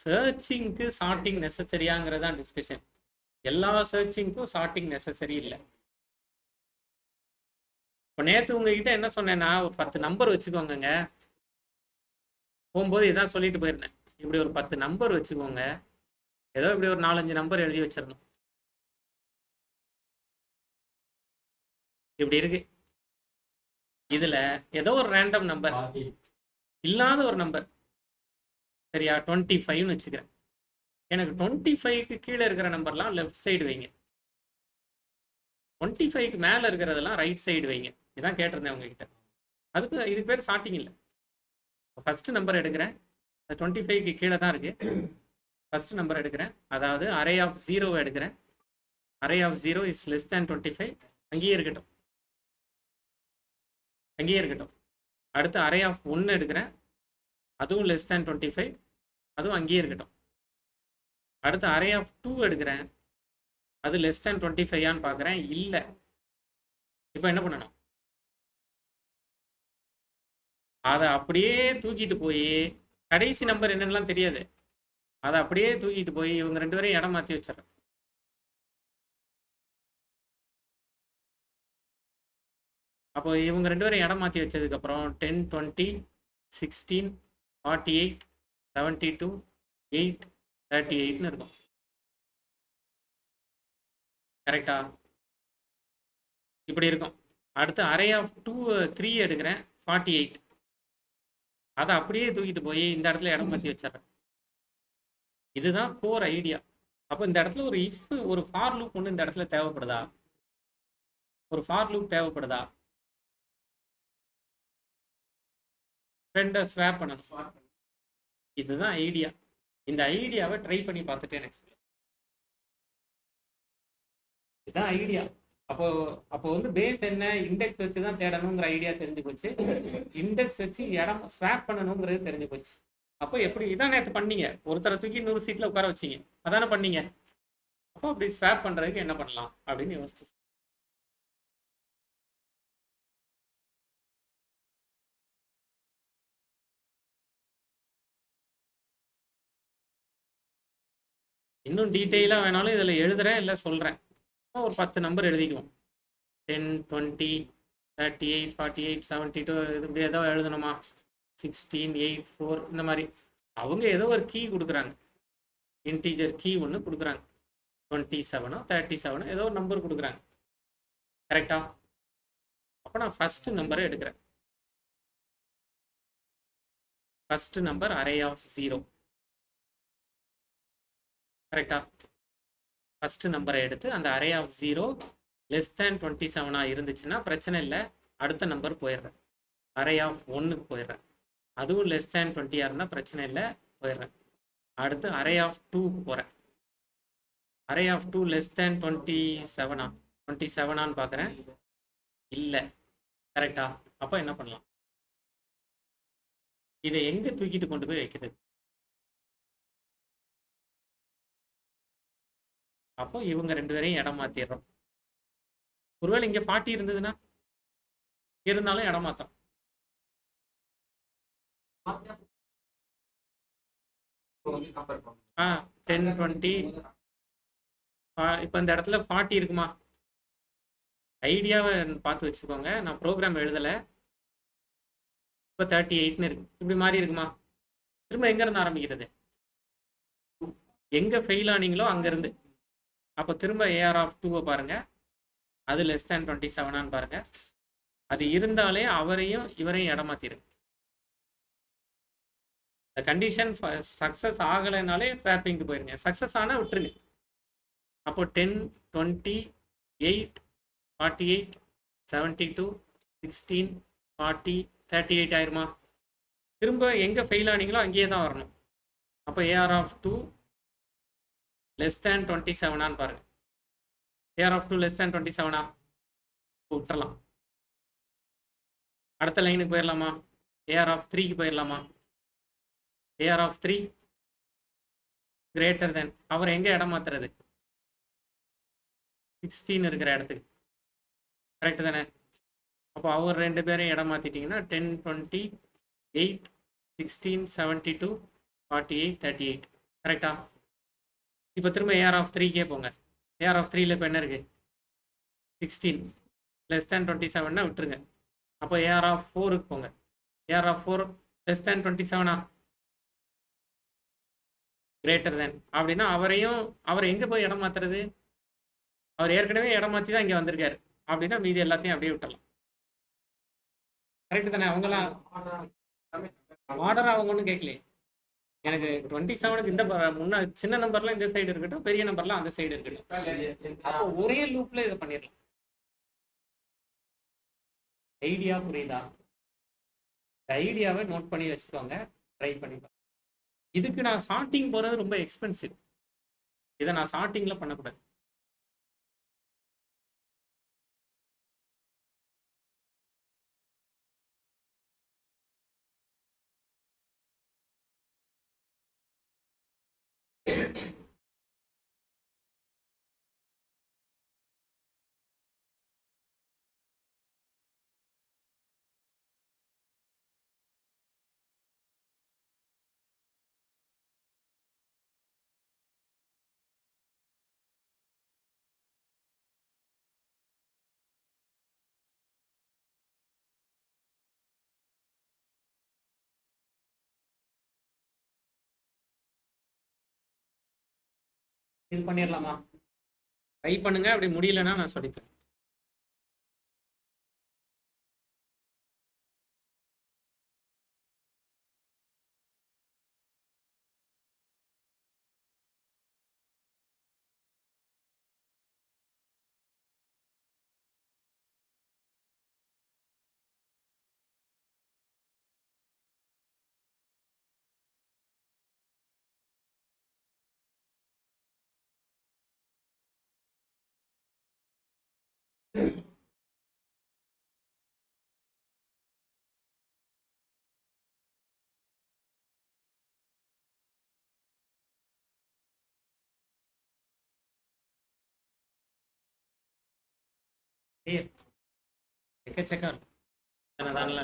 சர்ச்சிங்க்கு ஷார்ட்டிங் நெசசரியாங்கிறதா டிஸ்கஷன். எல்லா சர்ச்சிங்க்கும் ஷார்ட்டிங் நெசசரி இல்லை. இப்போ நேற்று உங்ககிட்ட என்ன சொன்னேன்னா ஒரு 10 நம்பர் வச்சுக்கோங்க. போகும்போது இதான் சொல்லிட்டு போயிருந்தேன். இப்படி ஒரு 10 நம்பர் வச்சுக்கோங்க. ஏதோ இப்படி ஒரு 4-5 நம்பர் எழுதி வச்சிடணும். இப்படி இருக்கு. இதுல ஏதோ ஒரு ரேண்டம் நம்பர் இல்லாத ஒரு நம்பர், சரியா? 25ன்னு வச்சுக்கிறேன். எனக்கு 25க்கு கீழே இருக்கிற நம்பர்லாம் லெஃப்ட் சைடு வைங்க. 25க்கு மேலே இருக்கிறதெல்லாம் ரைட் சைடு வைங்க. இதான் கேட்டிருந்தேன் உங்ககிட்ட. இதுக்கு பேர் ஷார்ட்டிங் இல்லை. ஃபர்ஸ்ட் நம்பர் எடுக்கிறேன். 25க்கு கீழே தான் இருக்கு. ஃபர்ஸ்ட் நம்பர் எடுக்கிறேன். அதாவது அரே ஆஃப் 0 எடுக்கிறேன். Array of 0 is less than 25. அங்கேயே இருக்கட்டும். அடுத்து அரே ஆஃப் 1 எடுக்கிறேன். அதுவும் லெஸ் தேன் 25. அதுவும் அங்கேயே இருக்கட்டும். அடுத்து அரே ஆஃப் 2 எடுக்கிறேன். அது லெஸ் தேன் 25ஆன்னு பார்க்குறேன். இல்லை. இப்போ என்ன பண்ணணும்? அதை அப்படியே தூக்கிட்டு போய் கடைசி நம்பர் என்னென்னலாம் தெரியாது, அதை அப்படியே தூக்கிட்டு போய் இவங்க 2 பேரையும் இடம் மாற்றி வச்சிடறேன். அப்போ இவங்க 2 பேரும் இடம் மாற்றி வச்சதுக்கப்புறம் 10, 20, 16, 48, 72, 8, 38ன்னு இருக்கும். கரெக்டா? இப்படி இருக்கும். அடுத்து அரே ஆஃப் 3 எடுக்கிறேன். 48. அதை அப்படியே தூக்கிட்டு போய் இந்த இடத்துல இடம் மாற்றி வச்சிடறேன். இதுதான் கோர் ஐடியா. அப்போ இந்த இடத்துல ஒரு ஃபார் லூப் ஒன்று இந்த இடத்துல தேவைப்படுதா? ஒரு ஃபார் லூப் தேவைப்படுதா? 2 ஸ்வாப் பண்ணணும். இதுதான் ஐடியா. இந்த ஐடியாவை ட்ரை பண்ணி பார்த்துட்டு எனக்கு சொல்லுங்க. இதுதான் ஐடியா. அப்போ அப்போ வந்து பேஸ் என்ன, இண்டெக்ஸ் வச்சு தான் தேடணுங்கிற ஐடியா தெரிஞ்சு போச்சு. இண்டெக்ஸ் வச்சு இடம் ஸ்வாப் பண்ணணுங்கிறது தெரிஞ்சு போச்சு. அப்போ எப்படி இதான் நேற்று பண்ணீங்க, ஒருத்தரை தூக்கி இன்னொரு சீட்ல உட்கார வச்சீங்க, அதானே பண்ணீங்க. அப்போ அப்படி ஸ்வாப் பண்றதுக்கு என்ன பண்ணலாம் அப்படின்னு யோசிச்சு இன்னும் டீட்டெயிலாக வேணாலும் இதில் எழுதுறேன், இல்லை சொல்கிறேன். ஒரு 10 நம்பர் எழுதிக்குவோம். 10, 20, 38, 48, 72, இது இப்படி ஏதோ எழுதணுமா, 16, 8, 4 இந்த மாதிரி. அவங்க ஏதோ ஒரு கீ கொடுக்குறாங்க, இன்டீஜர் கீ ஒன்று கொடுக்குறாங்க. 27 37 ஏதோ ஒரு நம்பர் கொடுக்குறாங்க. கரெக்டா? அப்போ நான் ஃபர்ஸ்ட் நம்பரை எடுக்கிறேன். First number array of 0. கரெக்டா? ஃபர்ஸ்ட் நம்பரை எடுத்து அந்த அரே ஆஃப் 0 லெஸ் தேன் 27 இருந்துச்சுன்னா பிரச்சனை இல்லை, அடுத்த நம்பர் போயிடுறேன். அரே ஆஃப் 1க்கு போயிடுறேன், அதுவும் லெஸ் தேன் 20 இருந்தால் பிரச்சனை இல்லை, போயிடுறேன். அடுத்து அரே ஆஃப் 2க்கு போகிறேன். அரே ஆஃப் 2 லெஸ் தேன் 27 பார்க்குறேன், இல்லை. கரெக்டா? அப்போ என்ன பண்ணலாம், இதை எங்கே தூக்கிட்டு கொண்டு போய் வைக்கிறது? அப்போ இவங்க 2 பேரையும் இடம் மாற்றிடுறோம். ஒருவேளை இங்கே 40 இருந்ததுன்னா, இருந்தாலும் இடம் மாற்றோம். 10, 20. இப்போ இந்த இடத்துல 40 இருக்குமா? ஐடியாவை பார்த்து வச்சுக்கோங்க, நான் ப்ரோக்ராம் எழுதலை. இப்போ 38ன்னு இருக்கு, இப்படி மாறி இருக்குமா? திரும்ப எங்கேருந்து ஆரம்பிக்கிறது? எங்கே ஃபெயில் ஆனீங்களோ அங்கேருந்து. அப்போ திரும்ப ஏஆர் ஆஃப் 2வை பாருங்கள், அது லெஸ் தேன் 27 பாருங்கள். அது இருந்தாலே அவரையும் இவரையும் இடமாத்திருங்க. இந்த கண்டிஷன் சக்ஸஸ் ஆகலைனாலே ஸ்வாப்பிங்க்கு போயிருங்க, சக்ஸஸ் ஆனால் விட்டுருங்க. அப்போ 10, 20, 8, 48, 72, 16, 40, 38 ஆயிருமா? திரும்ப எங்கே ஃபெயில் ஆனீங்களோ அங்கேயே தான் வரணும். அப்போ ஏஆர் ஆஃப் 2 லெஸ் தேன் 27 பாருங்க. ஏஆர் ஆஃப் 2 லெஸ் தேன் 27 விட்டுறலாம். அடுத்த லைனுக்கு போயிடலாமா? ஏஆர் ஆஃப் 3க்கு போயிடலாமா? ஏஆர் ஆஃப் 3 கிரேட்டர் தென், அவர் எங்கே இடம் மாத்துறது? 16 இருக்கிற இடத்துக்கு. கரெக்டு தானே? அப்போ அவர் 2 பேரையும் இடம் மாற்றிட்டிங்கன்னா 10, 20, 8, 16, 72, 48, 38. கரெக்டா? இப்போ திரும்ப ஏஆர் ஆஃப் 3கே போங்க. ஏஆர் ஆஃப் 3ல இப்போ என்ன இருக்குது? 16 லெஸ் தேன் 27 விட்டுருங்க. அப்போ ஏஆர் ஆஃப் 4க்கு போங்க. AR of 4 less than 27 greater than அப்படின்னா அவர் எங்கே போய் இடம் மாற்றுறது? அவர் ஏற்கனவே இடம் மாற்றி தான் இங்கே வந்திருக்காரு. அப்படின்னா மீதி எல்லாத்தையும் அப்படியே விட்டுறலாம். கரெக்டு தானே? அவங்களாம் ஆர்டர் அவங்க ஒன்றும் கேட்கலையே. எனக்கு 27க்கு இந்த முன்ன சின்ன நம்பர்லாம் இந்த சைடு இருக்கட்டும், பெரிய நம்பர்லாம் அந்த சைடு இருக்கட்டும். அப்போ ஒரே லூப்ல இதை பண்ணிடலாம். ஐடியா புரியுதா? ஐடியாவை நோட் பண்ணி வச்சுக்கோங்க, ட்ரை பண்ணி. இதுக்கு நான் சார்ட்டிங் போகிறது ரொம்ப எக்ஸ்பென்சிவ். இதை நான் சார்ட்டிங்கில் பண்ணக்கூடாது. இது பண்ணிடலாமா? ட்ரை பண்ணுங்க, அப்படி முடியலன்னா நான் சொல்லித்தரேன். எக்கச்சக்கம் இருக்கும். அதனால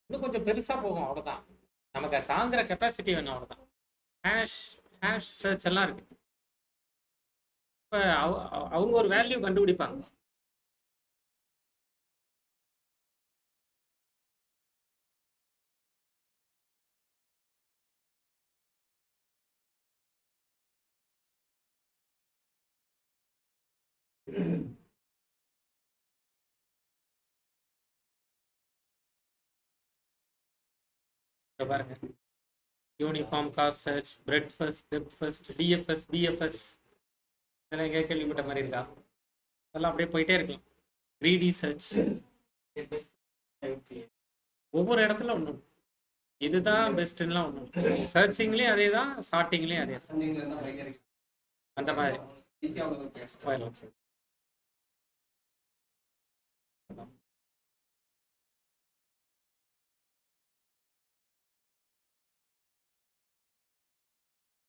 இன்னும் கொஞ்சம் பெருசா போகும், அவ்வளவுதான். நமக்கு தாங்குற கெப்பாசிட்டி வேணும், அவ்வளவுதான். ஹேஷ் ஹேஷ் சர்ச் எல்லாம் இருக்கு. இப்ப அவங்க ஒரு வேல்யூ கண்டுபிடிப்பாங்க. பாருங்க, uniform cost search, breadth first, depth first, DFS, BFS, இதெல்லாம் எங்கே கேள்விப்பட்ட மாதிரி இருக்கா? அதெல்லாம் அப்படியே போயிட்டே இருக்கலாம். 3D சர்ச், ஒவ்வொரு இடத்துல ஒன்று இதுதான் பெஸ்ட்லாம் ஒன்று. சர்ச்சிங்லேயும் அதே தான், ஷார்ட்டிங்லேயும் அதே தான். அந்த மாதிரி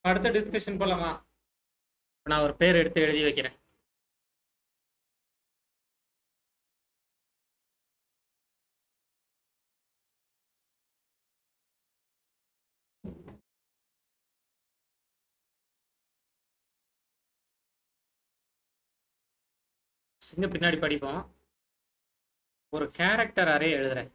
அடுத்த டிஸ்கஷன் போலாமா? நான் ஒரு பேர் எடுத்து எழுதி வைக்கிறேன். இங்க பின்னாடி படிப்போம். ஒரு கேரக்டர் அரே எழுதுறேன்.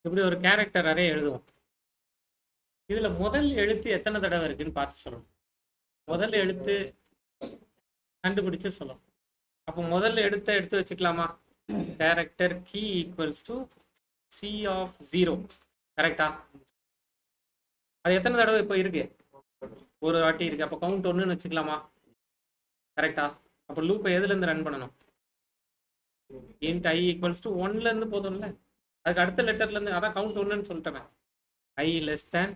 இப்படி ஒரு கேரக்டர் அரே எழுதுவோம். இதுல முதல் எழுத்து எத்தனை தடவை இருக்குன்னு பார்த்து சொல்லணும். முதல் எழுத்து கண்டுபிடிச்சு சொல்லணும். அப்போ முதல் எழுத்தை எடுத்து வச்சுக்கலாமா? Character key equals to C of 0. கரெக்டா? அது எத்தனை தடவை இப்போ இருக்கு? ஒரு வாட்டி இருக்கு. அப்போ கவுண்ட் 1ன்னு வச்சுக்கலாமா? கரெக்டா? அப்போ லூப்பை எதுல இருந்து ரன் பண்ணணும்? இன்ட் ஐ ஈக்குவல்ஸ் டு 1ல இருந்து போதும்ல. அதுக்கு அடுத்த லெட்டர்ல இருந்து, அதான் கவுண்ட் 1ன்னு சொல்லிட்டேன். I less than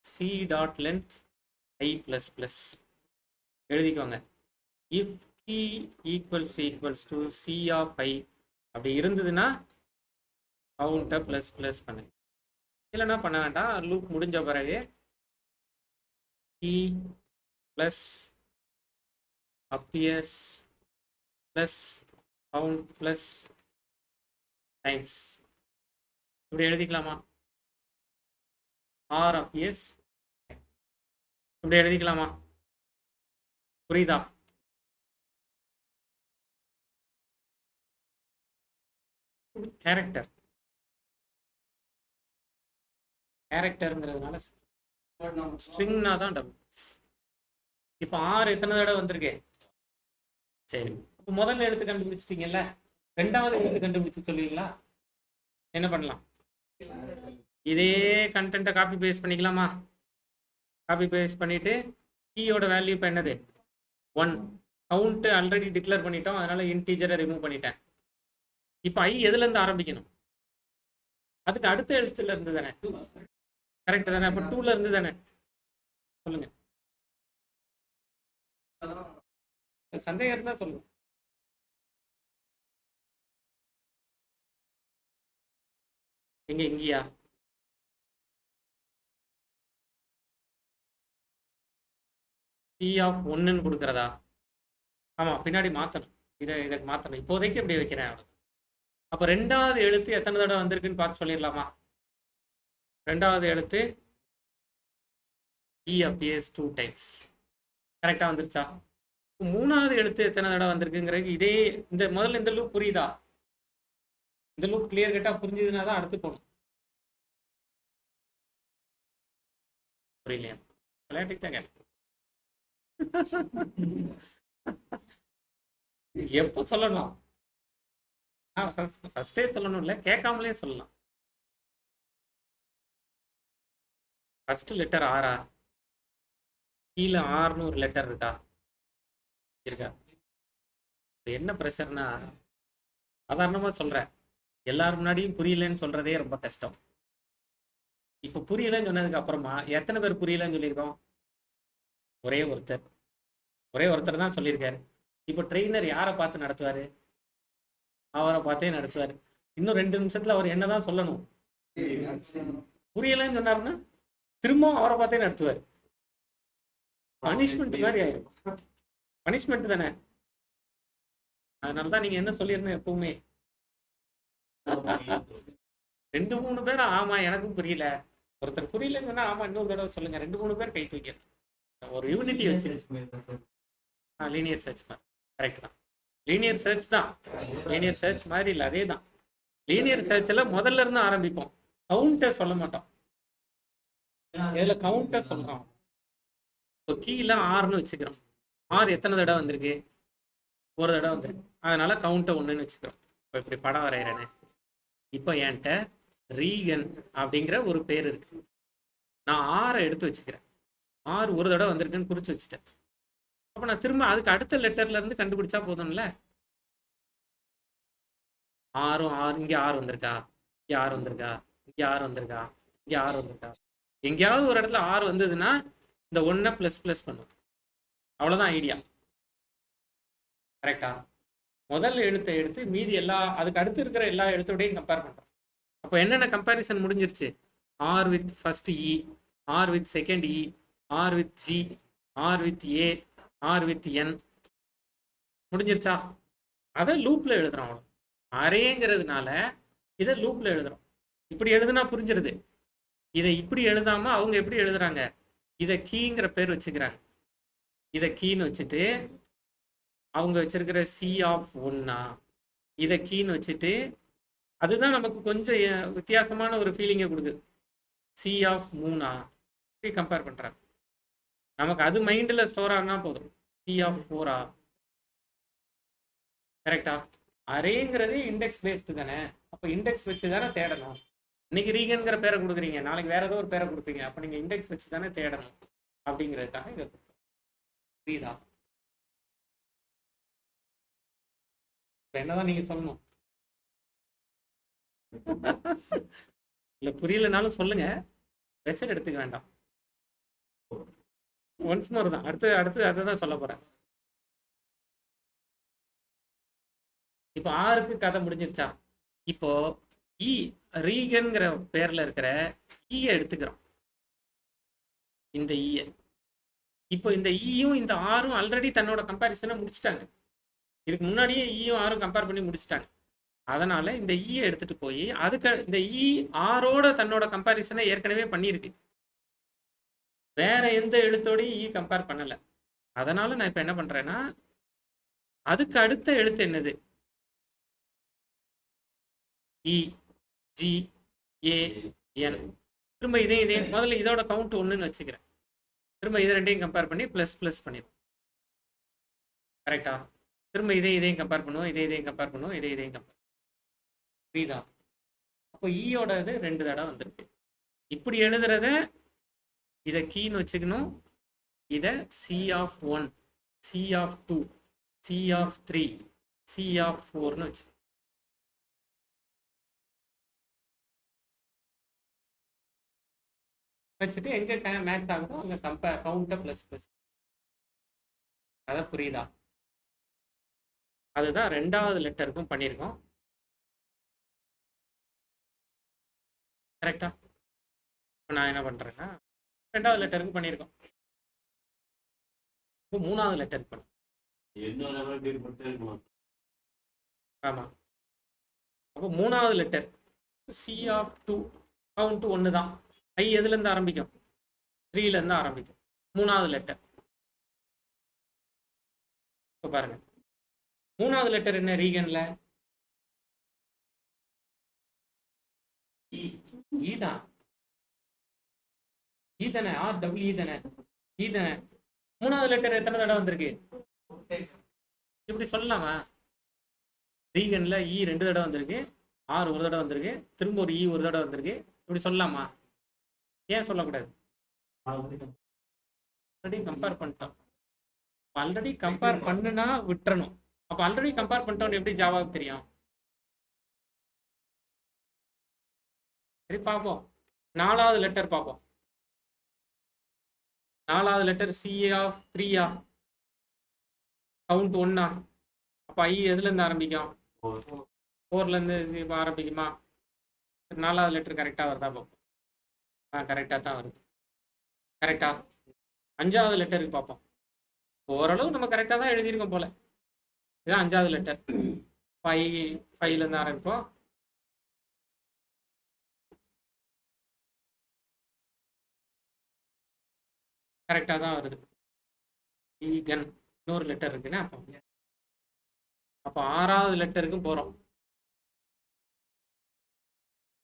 C dot length I plus plus எழுதிக்கோங்க. If key equals to C of I அப்படி இருந்ததுன்னா கவுண்ட்டை ப்ளஸ் ப்ளஸ் பண்ணு. இல்லைன்னா பண்ண வேண்டாம். லூப் முடிஞ்ச பிறகு key plus appears plus count plus times இப்படி எழுதிக்கலாமா? ஆர் அப்பியர்ஸ் இப்படி எழுதிக்கலாமா? புரியுதா? கேரக்டருங்கிறதுனால ஸ்ட்ரிங்னா தான் டபுள். இப்போ ஆர் எத்தனை தடவை வந்திருக்கு? சரி, இப்போ முதல்ல எழுத்து கண்டுபிடிச்சிட்டீங்கல்ல, ரெண்டாவது எழுத்து கண்டுபிடிச்சு சொல்லுவீங்களா? என்ன பண்ணலாம்? இதே கண்டென்ட்டை காப்பி பேஸ்ட் பண்ணிக்கலாமா? காப்பி பேஸ்ட் பண்ணிட்டு கீயோட வேல்யூ இப்போ என்னது? 1. கவுண்ட் ஆல்ரெடி டிக்ளேர் பண்ணிட்டோம், அதனால இன்டீஜரை ரிமூவ் பண்ணிட்டேன். இப்போ ஐ எதுல இருந்து ஆரம்பிக்கணும்? அதுக்கு அடுத்த எழுத்துல இருந்து தானே? கரெக்ட் தானே? அப்போ 2ல இருந்து தானே? சொல்லுங்க, சந்தேகம் இருந்தா சொல்லுங்க. எங்க இங்கயா? சி ஆஃப் 1ன்னு கொடுக்குறதா? ஆமா, பின்னாடி மாத்தணும். இதை மாத்தணும். இப்போதைக்கு எப்படி வைக்கிறேன். அப்போ ரெண்டாவது எழுத்து எத்தனை தடவை வந்திருக்குன்னு பார்த்து சொல்லிடலாமா? ரெண்டாவது எழுத்து இ அப்பியர்ஸ் 2 டைம்ஸ். கரெக்டா வந்துருச்சா? மூணாவது எழுத்து எத்தனை தடவை வந்திருக்குங்கிறது இதே இந்த முதல்ல இந்த லூப் புரியுதா? இந்த லூப் கிளியர் கட்டா புரிஞ்சதுன்னா தான் அடுத்து போகணும். புரியலையா? விளையாட்டுக்கு தான் கேட்டேன். எப்போ சொல்லணும்? ஃபர்ஸ்டே சொல்லணும், இல்லை கேட்காமலே சொல்லலாம். ஃபர்ஸ்ட் லெட்டர் ஆரா? கீழே ஆர்னு ஒரு லெட்டர் இருக்கா? இருக்கா? என்ன ப்ரெஷர்னா, சாதாரணமா சொல்றேன், எல்லாரும் முன்னாடியும் புரியலன்னு சொல்றதே ரொம்ப கஷ்டம். இப்ப புரியலன்னு சொன்னதுக்கு அப்புறமா எத்தனை பேர் புரியலன்னு சொல்லியிருக்கோம்? ஒரே ஒருத்தர். ஒரே ஒருத்தர் தான் சொல்லியிருக்காரு. இப்போ ட்ரெயினர் யாரை பார்த்து நடத்துவாரு? அவரை பார்த்தே நடத்துவாரு. இன்னும் 2 நிமிஷத்துல அவர் என்னதான் சொல்லணும்? புரியலன்னு சொன்னாருன்னா திரும்பவும் அவரை பார்த்தே நடத்துவார். பனிஷ்மெண்ட் மாதிரி ஆயிரும். பனிஷ்மெண்ட் தானே. அதனாலதான் நீங்க என்ன சொல்லிருந்தேன் எப்பவுமே, 2-3 பேர் ஆமா எனக்கும் புரியல, ஒருத்தர் புரியலன்னு சொன்னா ஆமா இன்னொரு தடவை சொல்லுங்க, 2-3 பேர் கை தூக்கி ஒரு யூனிட்டி வச்சு. லீனியர் சர்ச் மாதிரி கரெக்ட் தான். லீனியர் சர்ச் தான். லீனியர் சர்ச் மாதிரி இல்லை, அதே தான். லீனியர் சர்ச்ல முதல்ல இருந்து ஆரம்பிப்போம், கவுண்டர் சொல்ல மாட்டோம். இதுல கவுண்டர் சொல்றோம். இப்போ கீழே ஆறுன்னு வச்சுக்கிறோம். ஆறு எத்தனை தடவை வந்திருக்கு? ஒரு தடவை வந்திருக்கு. அதனால கவுண்டை 1ன்னு வச்சுக்கிறோம். இப்போ இப்படி படம் வரைகிறேன்னு, இப்போ என்கிட்ட ரீகன் அப்படிங்கிற ஒரு பேர் இருக்கு. நான் 6 எடுத்து வச்சுக்கிறேன். 6 ஒரு தடவை வந்திருக்குன்னு குறிச்சு வச்சுட்டேன். அப்போ நான் திரும்ப அதுக்கு அடுத்த லெட்டர்ல இருந்து கண்டுபிடிச்சா போதும்ல. 6 இங்கே 6 வந்திருக்கா, இங்கே 6 வந்திருக்கா, இங்கே 6 வந்திருக்கா, இங்கே 6 வந்திருக்கா. எங்கேயாவது ஒரு இடத்துல 6 வந்ததுன்னா இந்த 1 ப்ளஸ் பண்ணும். அவ்வளோதான் ஐடியா. கரெக்டா? முதல் எழுத்தை எடுத்து மீதி அதுக்கு அடுத்து இருக்கிற எல்லா எழுத்தோடையும் கம்பேர் பண்ணுறோம். அப்போ என்னென்ன கம்பேரிசன் முடிஞ்சிருச்சு? R with first E, R with second E, R with G, R with A, R with N முடிஞ்சிருச்சா? அதை லூப்ல எழுதுறோம். அவ்வளோ அரேங்கிறதுனால இதை லூப்ல எழுதுறோம். இப்படி எழுதுனா புரிஞ்சிருது. இதை இப்படி எழுதாம அவங்க எப்படி எழுதுறாங்க? இதை கீங்கிற பேர் வச்சுக்கிறாங்க. இதை கீன்னு வச்சுட்டு அவங்க வச்சிருக்கிற சி ஆஃப் 1 இதை கீன்னு வச்சுட்டு, அதுதான் நமக்கு கொஞ்சம் வித்தியாசமான ஒரு ஃபீலிங்கை கொடுக்குது. சி ஆஃப் 3 கம்பேர் பண்றாங்க. நமக்கு அது மைண்டில் ஸ்டோர் ஆனா போதும். சி ஆஃப் 4 கரெக்டா? அரேங்கிறது இண்டெக்ஸ் பேஸ்டு தானே. அப்போ இண்டெக்ஸ் வச்சு தானே தேடணும். இன்னைக்கு ரீகன்கிற பேரை கொடுக்குறீங்க, நாளைக்கு வேற ஏதோ ஒரு பேரை கொடுப்பீங்க. அப்போ நீங்க இண்டெக்ஸ் வச்சு தானே தேடணும். அப்படிங்கிறதுக்காக இதை புரியுதா? என்னதான் நீங்க சொல்லணும். இல்ல புரியலனாலும் சொல்லுங்க, ப்ரெஷர் எடுத்துக்க வேண்டாம். ஒன்ஸ் மோர் தான். அடுத்து அதை தான் சொல்ல போறேன். இப்போ 6க்கு கதை முடிஞ்சிருச்சா? இப்போ இ ரீகன்கிற பேர்ல இருக்கிற ஈயை எடுத்துக்கிறோம். இந்த ஈயை இப்போ இந்த ஈயும் இந்த 6ம் ஆல்ரெடி தன்னோட கம்பேரிசனை முடிச்சிட்டாங்க. இதுக்கு முன்னாடியே ஈயும் 6ம் கம்பேர் பண்ணி முடிச்சிட்டாங்க. அதனால இந்த ஈயை எடுத்துட்டு போய் அதுக்கு இந்த இ ஆரோட தன்னோட கம்பேரிசனை ஏற்கனவே பண்ணியிருக்கு. வேற எந்த எழுத்தோடையும் இ கம்பேர் பண்ணல. அதனால நான் இப்ப என்ன பண்றேன்னா, அதுக்கு அடுத்த எழுத்து என்னது? இ, ஜி, ஏ, என். திரும்ப இதே முதல்ல இதோட கவுண்ட் 1ன்னு வச்சுக்கிறேன். திரும்ப இது ரெண்டையும் கம்பேர் பண்ணி ப்ளஸ் பண்ணிடும். கரெக்டா? திரும்ப இதையும் கம்பேர் பண்ணுவோம், இதையும் கம்பேர் பண்ணுவோம், இதையும் கம்பேர். புரியுதா? அப்போ ஈயோட இது 2 தடவை வந்திருக்கு. இப்படி எழுதுறத இதை கீன்னு வச்சுக்கணும். இதை C of 1, C of 2, C of 3, C of 4ன்னு வச்சு வச்சுட்டு எங்க மேட்ச் ஆகுதோ அங்க கவுண்ட ப்ளஸ். அதான் புரியுதா? அதுதான் 2வது லெட்டருக்கும் பண்ணியிருக்கோம். கரெக்டா? இப்போ நான் என்ன பண்றேன்னா 2வது லெட்டருக்கு பண்ணியிருக்கோம். இப்போ 3வது லெட்டருக்கு பண்ணும். ஆமா. அப்போ 3வது லெட்டர் சி ஆஃப் 2 கவுண்ட் 1 தான். ஐ எதுல இருந்து ஆரம்பிக்கும்? 3ல இருந்து ஆரம்பிக்கும். 3வது லெட்டர். இப்போ பாருங்க, 3வது லெட்டர் என்ன ரீகன்ல? இ தான். இ தானே, ஆர் டபிள்யூ இ தானே, இ தானே. 3வது லெட்டர் எத்தனை தடவை வந்திருக்கு? இப்படி சொல்லலாமா? ரீகன்ல இ 2 தடவை வந்திருக்கு, ஆர் ஒரு தடவை வந்திருக்கு, திரும்ப ஒரு இ ஒரு தடவை வந்திருக்கு. இப்படி சொல்லலாமா? ஏன் சொல்லக்கூடாது? ஆல்ரெடி கம்பேர் பண்ணிட்டோம். ஆல்ரெடி கம்பேர் பண்ணுனா விட்டுறணும். அப்ப ஆல்ரெடி கம்பேர் பண்ணிட்டோம்னு எப்படி ஜாவாவுக்கு தெரியும்? சரி பார்ப்போம். 4வது லெட்டர் பார்ப்போம். 4வது லெட்டர் சி ஆஃப் 3 கவுண்ட் 1 அப்ப ஐ எதுல இருந்து ஆரம்பிக்கும்? 4ல இருந்து ஆரம்பிக்குமா? 4வது லெட்டர் கரெக்டா வருதா பார்ப்போம். கரெக்டா தான் வருது. கரெக்டா? 5வது லெட்டருக்கு பார்ப்போம். ஓரளவு நம்ம கரெக்டா தான் எழுதியிருக்கோம் போல. இதுதான் 5வது லெட்டர். 5ல இருந்து ஆரம்பிப்போம். கரெக்டா தான் வருது. ஈகன் இன்னொரு லெட்டர் இருக்குன்னா அப்போ 6வது லெட்டருக்கும் போறோம்.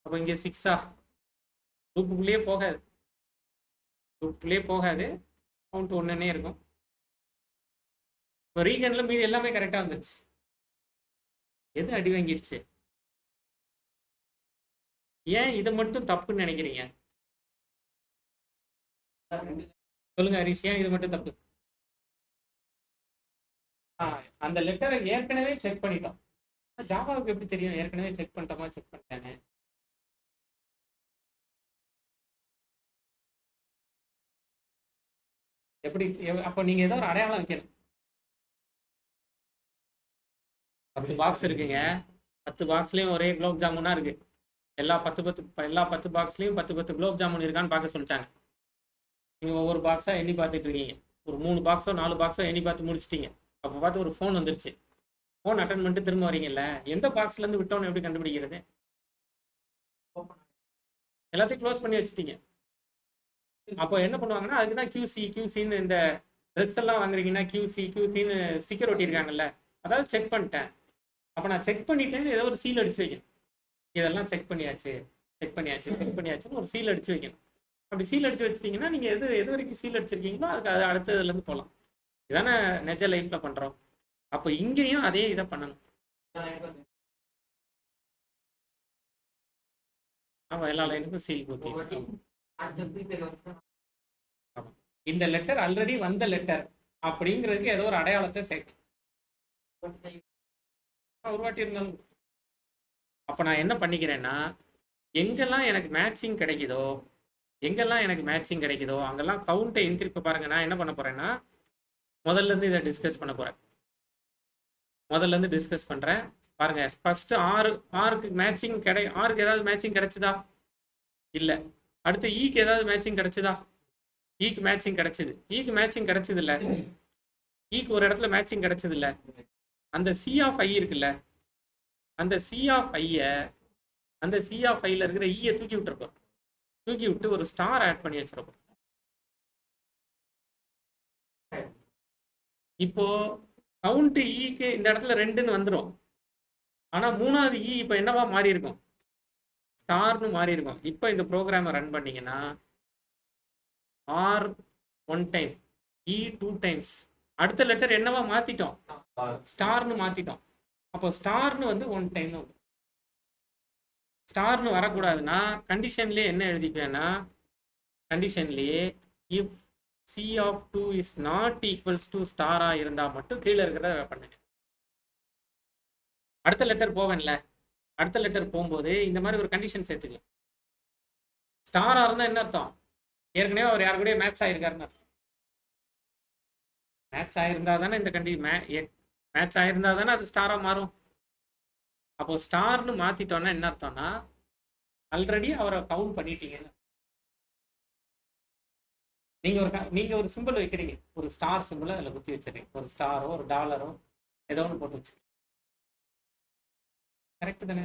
அப்போ இங்க 6 லூப்புக்குள்ளேயே போகாது. கவுண்ட் 1ன்னே இருக்கும். இப்போ ரீகன்ல மீதி எல்லாமே கரெக்டா வந்துருச்சு. எது அடி வாங்கிருச்சு? ஏன் இதை மட்டும் தப்புன்னு நினைக்கிறீங்க? சொல்லுங்க ஹரிஷ், ஏன் இது மட்டும் தப்பு? அந்த லெட்டரை ஏற்கனவே செக் பண்ணிட்டோம். ஜாவாவுக்கு எப்படி தெரியும் ஏற்கனவே செக் பண்ணிட்டோமா செக் பண்ணிட்டேன்னு? எப்படி? அப்போ நீங்க ஏதோ ஒரு அடையாளம் வைக்கணும். 10 பாக்ஸ் இருக்குங்க. 10 பாக்ஸ்லயும் ஒரே குலோப் ஜாமுனா இருக்கு. எல்லா 10 பாக்ஸ்லயும் 10 குலோப் ஜாமுன் இருக்கான்னு பார்க்க சொல்லிட்டாங்க. நீங்க ஒவ்வொரு பாக்ஸா எண்ணி பார்த்துட்டு இருக்கீங்க. ஒரு 3 பாக்ஸோ 4 பாக்ஸோ எண்ணி பார்த்து முடிச்சிட்டீங்க. அப்போ பார்த்து ஒரு ஃபோன் வந்துருச்சு. ஃபோன் அட்டன் பண்ணிட்டு திரும்ப வரீங்கல்ல, எந்த பாக்ஸ்ல இருந்து விட்டோன்னு எப்படி கண்டுபிடிக்கிறது? எல்லாத்தையும் க்ளோஸ் பண்ணி வச்சுட்டீங்க. அப்போ என்ன பண்ணுவாங்கன்னா, அதுக்குதான் கியூசின்னு இந்த ட்ரெஸ் எல்லாம் வாங்குறீங்கன்னா கியூசின்னு ஸ்டிக்கர் ஒட்டியிருக்காங்கல்ல, அதாவது செக் பண்ணிட்டேன். அப்போ நான் செக் பண்ணிட்டேன்னு ஏதோ ஒரு சீல் அடிச்சு வைக்கணும். இதெல்லாம் செக் பண்ணியாச்சுன்னு ஒரு சீல் அடிச்சு வைக்கணும். அப்படி சீல் அடிச்சு வச்சிட்டீங்கன்னா நீங்க எது வரைக்கும் சீல் அடிச்சிருக்கீங்களோ அதுக்கு அடுத்ததுல இருந்து போகலாம். இதானே நெஜ லைஃப்ல பண்றோம். அப்போ இங்கேயும் அதே இதை பண்ணணும். ஆமா, எல்லா லைனுக்கும் சீல் குத்தி. இந்த லெட்டர் ஆல்ரெடி வந்த லெட்டர் அப்படிங்கிறதுக்கு ஏதோ ஒரு அடையாளத்தை சேர்க்கணும். ஒரு வாட்டி இருந்தாலும் அப்ப நான் என்ன பண்ணிக்கிறேன்னா, எங்கெல்லாம் எனக்கு மேட்சிங் கிடைக்குதோ அங்கெல்லாம் கவுண்டை இன்க்ரீஸ் பாருங்க. நான் என்ன பண்ண போறேன்னா, முதல்ல இருந்து இதை டிஸ்கஸ் பண்ண போறேன். பாருங்க. ஃபர்ஸ்ட் ஆருக்கு மேட்சிங் ஆருக்கு ஏதாவது மேட்சிங் கிடைச்சதா? இல்ல. அடுத்து ஈக்கு ஏதாவது மேட்சிங் கிடைச்சதா? ஈக்கு மேட்சிங் கிடைச்சது இல்ல. ஈக்கு ஒரு இடத்துல மேட்சிங் கிடைச்சது இல்ல. அந்த சி ஆஃப் ஐ இருக்குல்ல, அந்த சி ஆஃப் ஐல இருக்கிற ஈயை தூக்கி விட்டு ஒரு ஸ்டார் ஆட் பண்ணி வச்சிருப்போம். இப்போ கவுண்ட் ஈக்கு இந்த இடத்துல 2ன்னு வந்துடும். ஆனா 3வது ஈ இப்போ என்னவா மாறி இருக்கும்? ஸ்டார்னு மாறி இருக்கும். இப்போ இந்த ப்ரோக்ராமை ரன் பண்ணீங்கன்னா ஆர் 1 டைம், இ 2 டைம்ஸ். அடுத்த லெட்டர் என்னவா மாத்திட்டோம்? ஸ்டார்னு மாத்திட்டோம். அப்போ ஸ்டார்னு வந்து 1 டைம் தான். ஸ்டார்னு வரக்கூடாதுன்னா கண்டிஷன்லயே என்ன எழுதிப்பேன்னா, கண்டிஷன்லயே if C of 2 is not equals to ஸ்டாரா இருந்தா மட்டும் கீழே இருக்கிறத பண்ணுங்க. அடுத்த லெட்டர் போவேன்ல, அடுத்த லெட்டர் போகும்போது இந்த மாதிரி ஒரு கண்டிஷன் சேர்த்துக்கலாம். ஸ்டாரா இருந்தா என்ன அர்த்தம்? ஏற்கனவே அவர் யாரு கூட மேட்ச் ஆயிருக்காருன்னு அர்த்தம். மேட்ச் ஆயிருந்தா தானே இந்த மேட்ச் ஆயிருந்தா தானே அது ஸ்டாரா மாறும். அப்போ ஸ்டார்னு மாத்திட்டோம்னா என்ன அர்த்தம்னா, ஆல்ரெடி அவரை கவுண்ட் பண்ணிட்டீங்கன்னு. நீங்க ஒரு சிம்பிள் வைக்கிறீங்க, ஒரு ஸ்டார் சிம்பிள் அதில் குத்தி வச்சிருக்கீங்க. ஒரு ஸ்டாரோ ஒரு டாலரோ ஏதோ ஒன்று போட்டு வச்சிருக்கீங்க. கரெக்ட் தானே?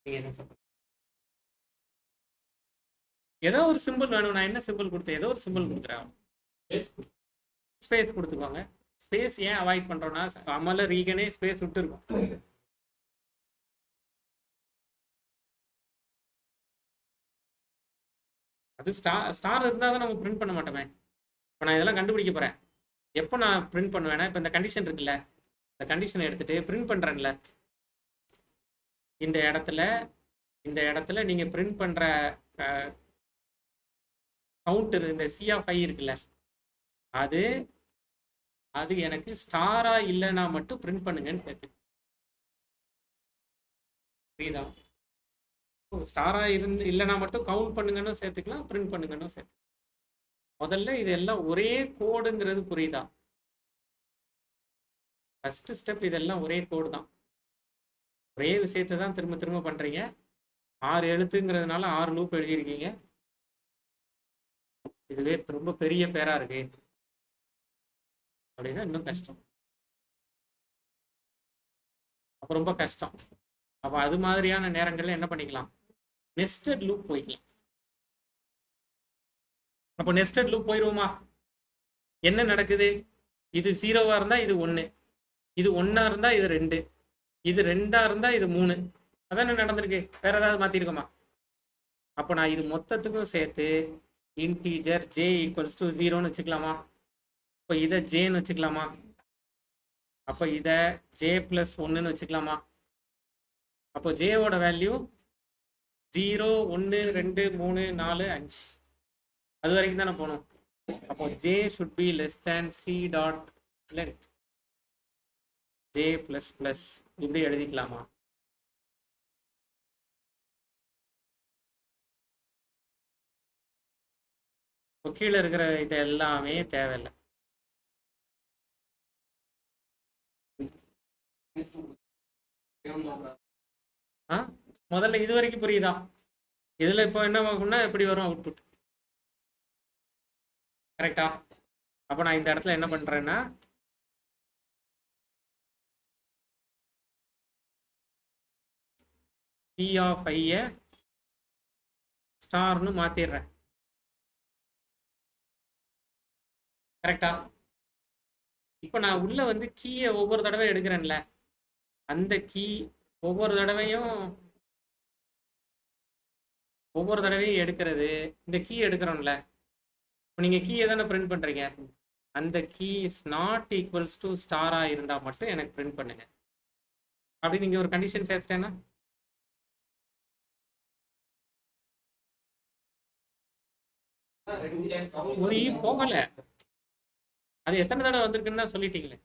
நீங்க என்ன சொல்றீங்க? ஏதோ ஒரு சிம்பிள் வேணும். நான் என்ன சிம்பிள் கொடுத்தேன்? ஏதோ ஒரு சிம்பிள் கொடுக்குறேன். ஸ்பேஸ் கொடுத்துக்கோங்க. ஸ்பேஸ் ஏன் அவாய்ட் பண்றோம்னா, அமல ரீகனே ஸ்பேஸ் விட்டு இருக்கும். அது ஸ்டார் இருந்தால் தான் நம்ம பிரிண்ட் பண்ண மாட்டோமே. இப்போ நான் இதெல்லாம் கண்டுபிடிக்க போறேன். எப்போ நான் பிரிண்ட் பண்ணுவேன்னா, இப்போ இந்த கண்டிஷன் இருக்குல்ல, இந்த கண்டிஷனை எடுத்துட்டு பிரிண்ட் பண்றேன்ல, இந்த இடத்துல நீங்க பிரிண்ட் பண்ற கவுண்டர் இந்த சி ஆஃப் ஐ இருக்குல்ல, அது அது எனக்கு ஸ்டாரா இல்லைன்னா மட்டும் பிரிண்ட் பண்ணுங்கன்னு சேர்த்து. புரியுதா? ஸ்டாரா இருந்து இல்லைன்னா மட்டும் கவுண்ட் பண்ணுங்கன்னு சேர்த்துக்கலாம், பிரிண்ட் பண்ணுங்கன்னு சேர்த்து. முதல்ல இது எல்லாம் ஒரே கோடுங்கிறது புரியுதா? ஃபர்ஸ்ட் ஸ்டெப் இதெல்லாம் ஒரே கோடு தான். ஒரே விஷயத்தை தான் திரும்ப திரும்ப பண்றீங்க. 6 எழுத்துங்கிறதுனால 6 லூப் எழுதியிருக்கீங்க. இதுவே ரொம்ப பெரிய பேரா இருக்கு அப்படின்னா இன்னும் கஷ்டம். அப்போ ரொம்ப கஷ்டம். அப்போ அது மாதிரியான நேரங்கள்ல என்ன பண்ணிக்கலாம், நெஸ்டட் லூப் போய்க்கலாம். அப்போ நெஸ்டட் லூப் போயிடுவோமா? என்ன நடக்குது? இது 0வா இருந்தா இது 1, இது 1ஆ இருந்தா இது 2, இது 2ஆ இருந்தா இது 3. அதானே நடந்திருக்கு. வேற ஏதாவது மாத்திருக்கோமா? அப்போ நான் இது மொத்தத்துக்கும் சேர்த்து இன்டீஜர் j ஈக்குவல்ஸ் டு 0ன்னு வச்சுக்கலாமா? இப்போ இதை ஜேன்னு வச்சுக்கலாமா? அப்போ இதை j பிளஸ் 1ன்னு வச்சுக்கலாமா? அப்போ ஜேவோட வேல்யூ 0, 1, 2, 3, 4, 5 அது வரைக்கும் தானே போகணும். அப்போ j should be less than c dot length. j plus plus இப்படி எழுதிக்கலாமா? இப்போ கீழே இருக்கிற இது எல்லாமே தேவையில்லை. ஆ முதல்ல இது வரைக்கும் புரியுதா? இதுல இப்போ என்ன ஆகும்னா எப்படி வரும் அவுட்புட்? கரெக்டா? அப்போ நான் இந்த இடத்துல என்ன பண்றேன்னா, P of I ஸ்டார்னு மாத்திடுறேன். கரெக்டா? இப்போ நான் உள்ள வந்து கீயை ஒவ்வொரு தடவை எடுக்கிறேன்ல, அந்த கீ ஒவ்வொரு தடவையும் எடுக்கிறது, இந்த கீ எடுக்கிறோம்ல, இப்போ நீங்க கீயை தானே பிரிண்ட் பண்றீங்க. அந்த key is not equals to ஸ்டாரா இருந்தா மட்டும் எனக்கு பிரிண்ட் பண்ணுங்க. அப்படி நீங்க ஒரு கண்டிஷன் சேர்த்துட்டேன்னா ஒரு ஈ போகல. அது எத்தனை தடவை வந்திருக்குன்னு தான் சொல்லிட்டீங்களே.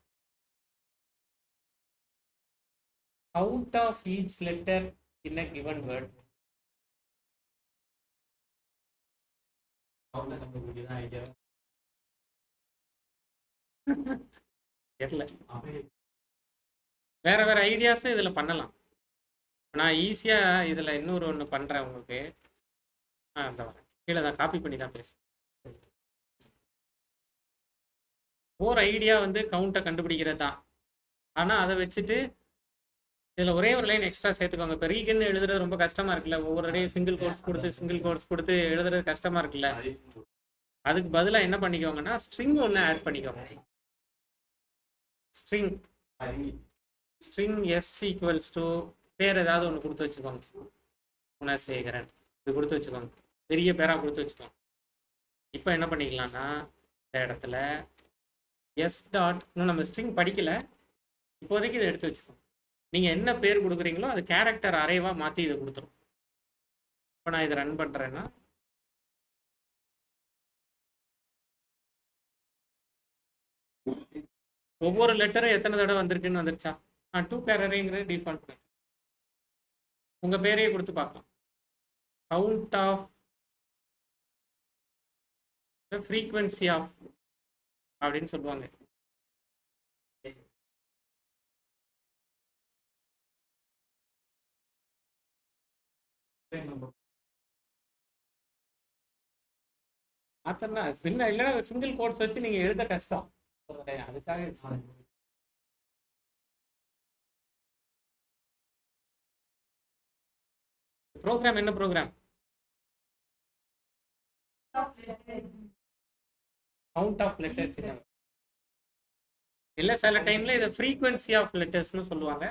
Out of each letter in a given word. தெரியல. வேற வேற ஐடியாஸும் இதுல பண்ணலாம். நான் ஈஸியா இதுல இன்னொரு ஒன்று பண்றேன் உங்களுக்கு. அந்த கீழே தான் காப்பி பண்ணி தான் பேசுறேன். ஒரு ஐடியா வந்து கவுண்டை கண்டுபிடிக்கிறது தான். ஆனா அதை வச்சுட்டு இதுல ஒரே ஒரு லைன் எக்ஸ்ட்ரா சேர்த்துக்கோங்க. இப்போ ரீகன் எழுதுறது ரொம்ப கஷ்டமா இருக்குல்ல, ஒவ்வொரு இடையே சிங்கிள் கோட்ஸ் கொடுத்து எழுதுறது கஷ்டமா இருக்குல்ல. அதுக்கு பதிலா என்ன பண்ணிக்கோங்கன்னா ஸ்ட்ரிங் ஒன்று ஆட் பண்ணிக்கோங்க. ஸ்ட்ரிங் எஸ் ஈக்குவல்ஸ் டு பேர் ஏதாவது ஒன்று கொடுத்து வச்சுக்கோங்க. குணசேகரன் இது கொடுத்து வச்சுக்கோங்க. பெரிய பேரா கொடுத்து வச்சுக்கோங்க. இப்போ என்ன பண்ணிக்கலாம்னா இந்த இடத்துல எஸ் டாட், இன்னும் நம்ம ஸ்ட்ரிங் படிக்கல, இப்போதைக்கு இதை எடுத்து வச்சுக்கோங்க. நீங்க என்ன பேர் கொடுக்குறீங்களோ அது கேரக்டர் அரேவா மாற்றி இதை கொடுத்துரும். இப்போ நான் இதை ரன் பண்றேன்னா ஒவ்வொரு லெட்டரும் எத்தனை தடவை வந்திருக்குன்னு வந்துருச்சா? நான் 2 பேர் அரேங்கிறது டிஃபால்ட் பண்ணேன். உங்க பேரையே கொடுத்து பார்க்கலாம். கவுண்ட் ஆஃப் ஃப்ரீக்வன்சி ஆஃப் அப்படின்னு சொல்லுவாங்க. மாத்தனா இல்லைன்னா சிங்கிள் கோட்ஸ் வச்சு நீங்க எழுத கஷ்டம். அதுக்காக ப்ரோக்ராம் என்ன ப்ரோக்ராம்? கவுண்ட் ஆஃப் லெட்டர்ஸ் இல்ல, சில டைம்ல இதை ஃப்ரீக்வன்சி ஆஃப் லெட்டர்ஸ்னு சொல்லுவாங்க.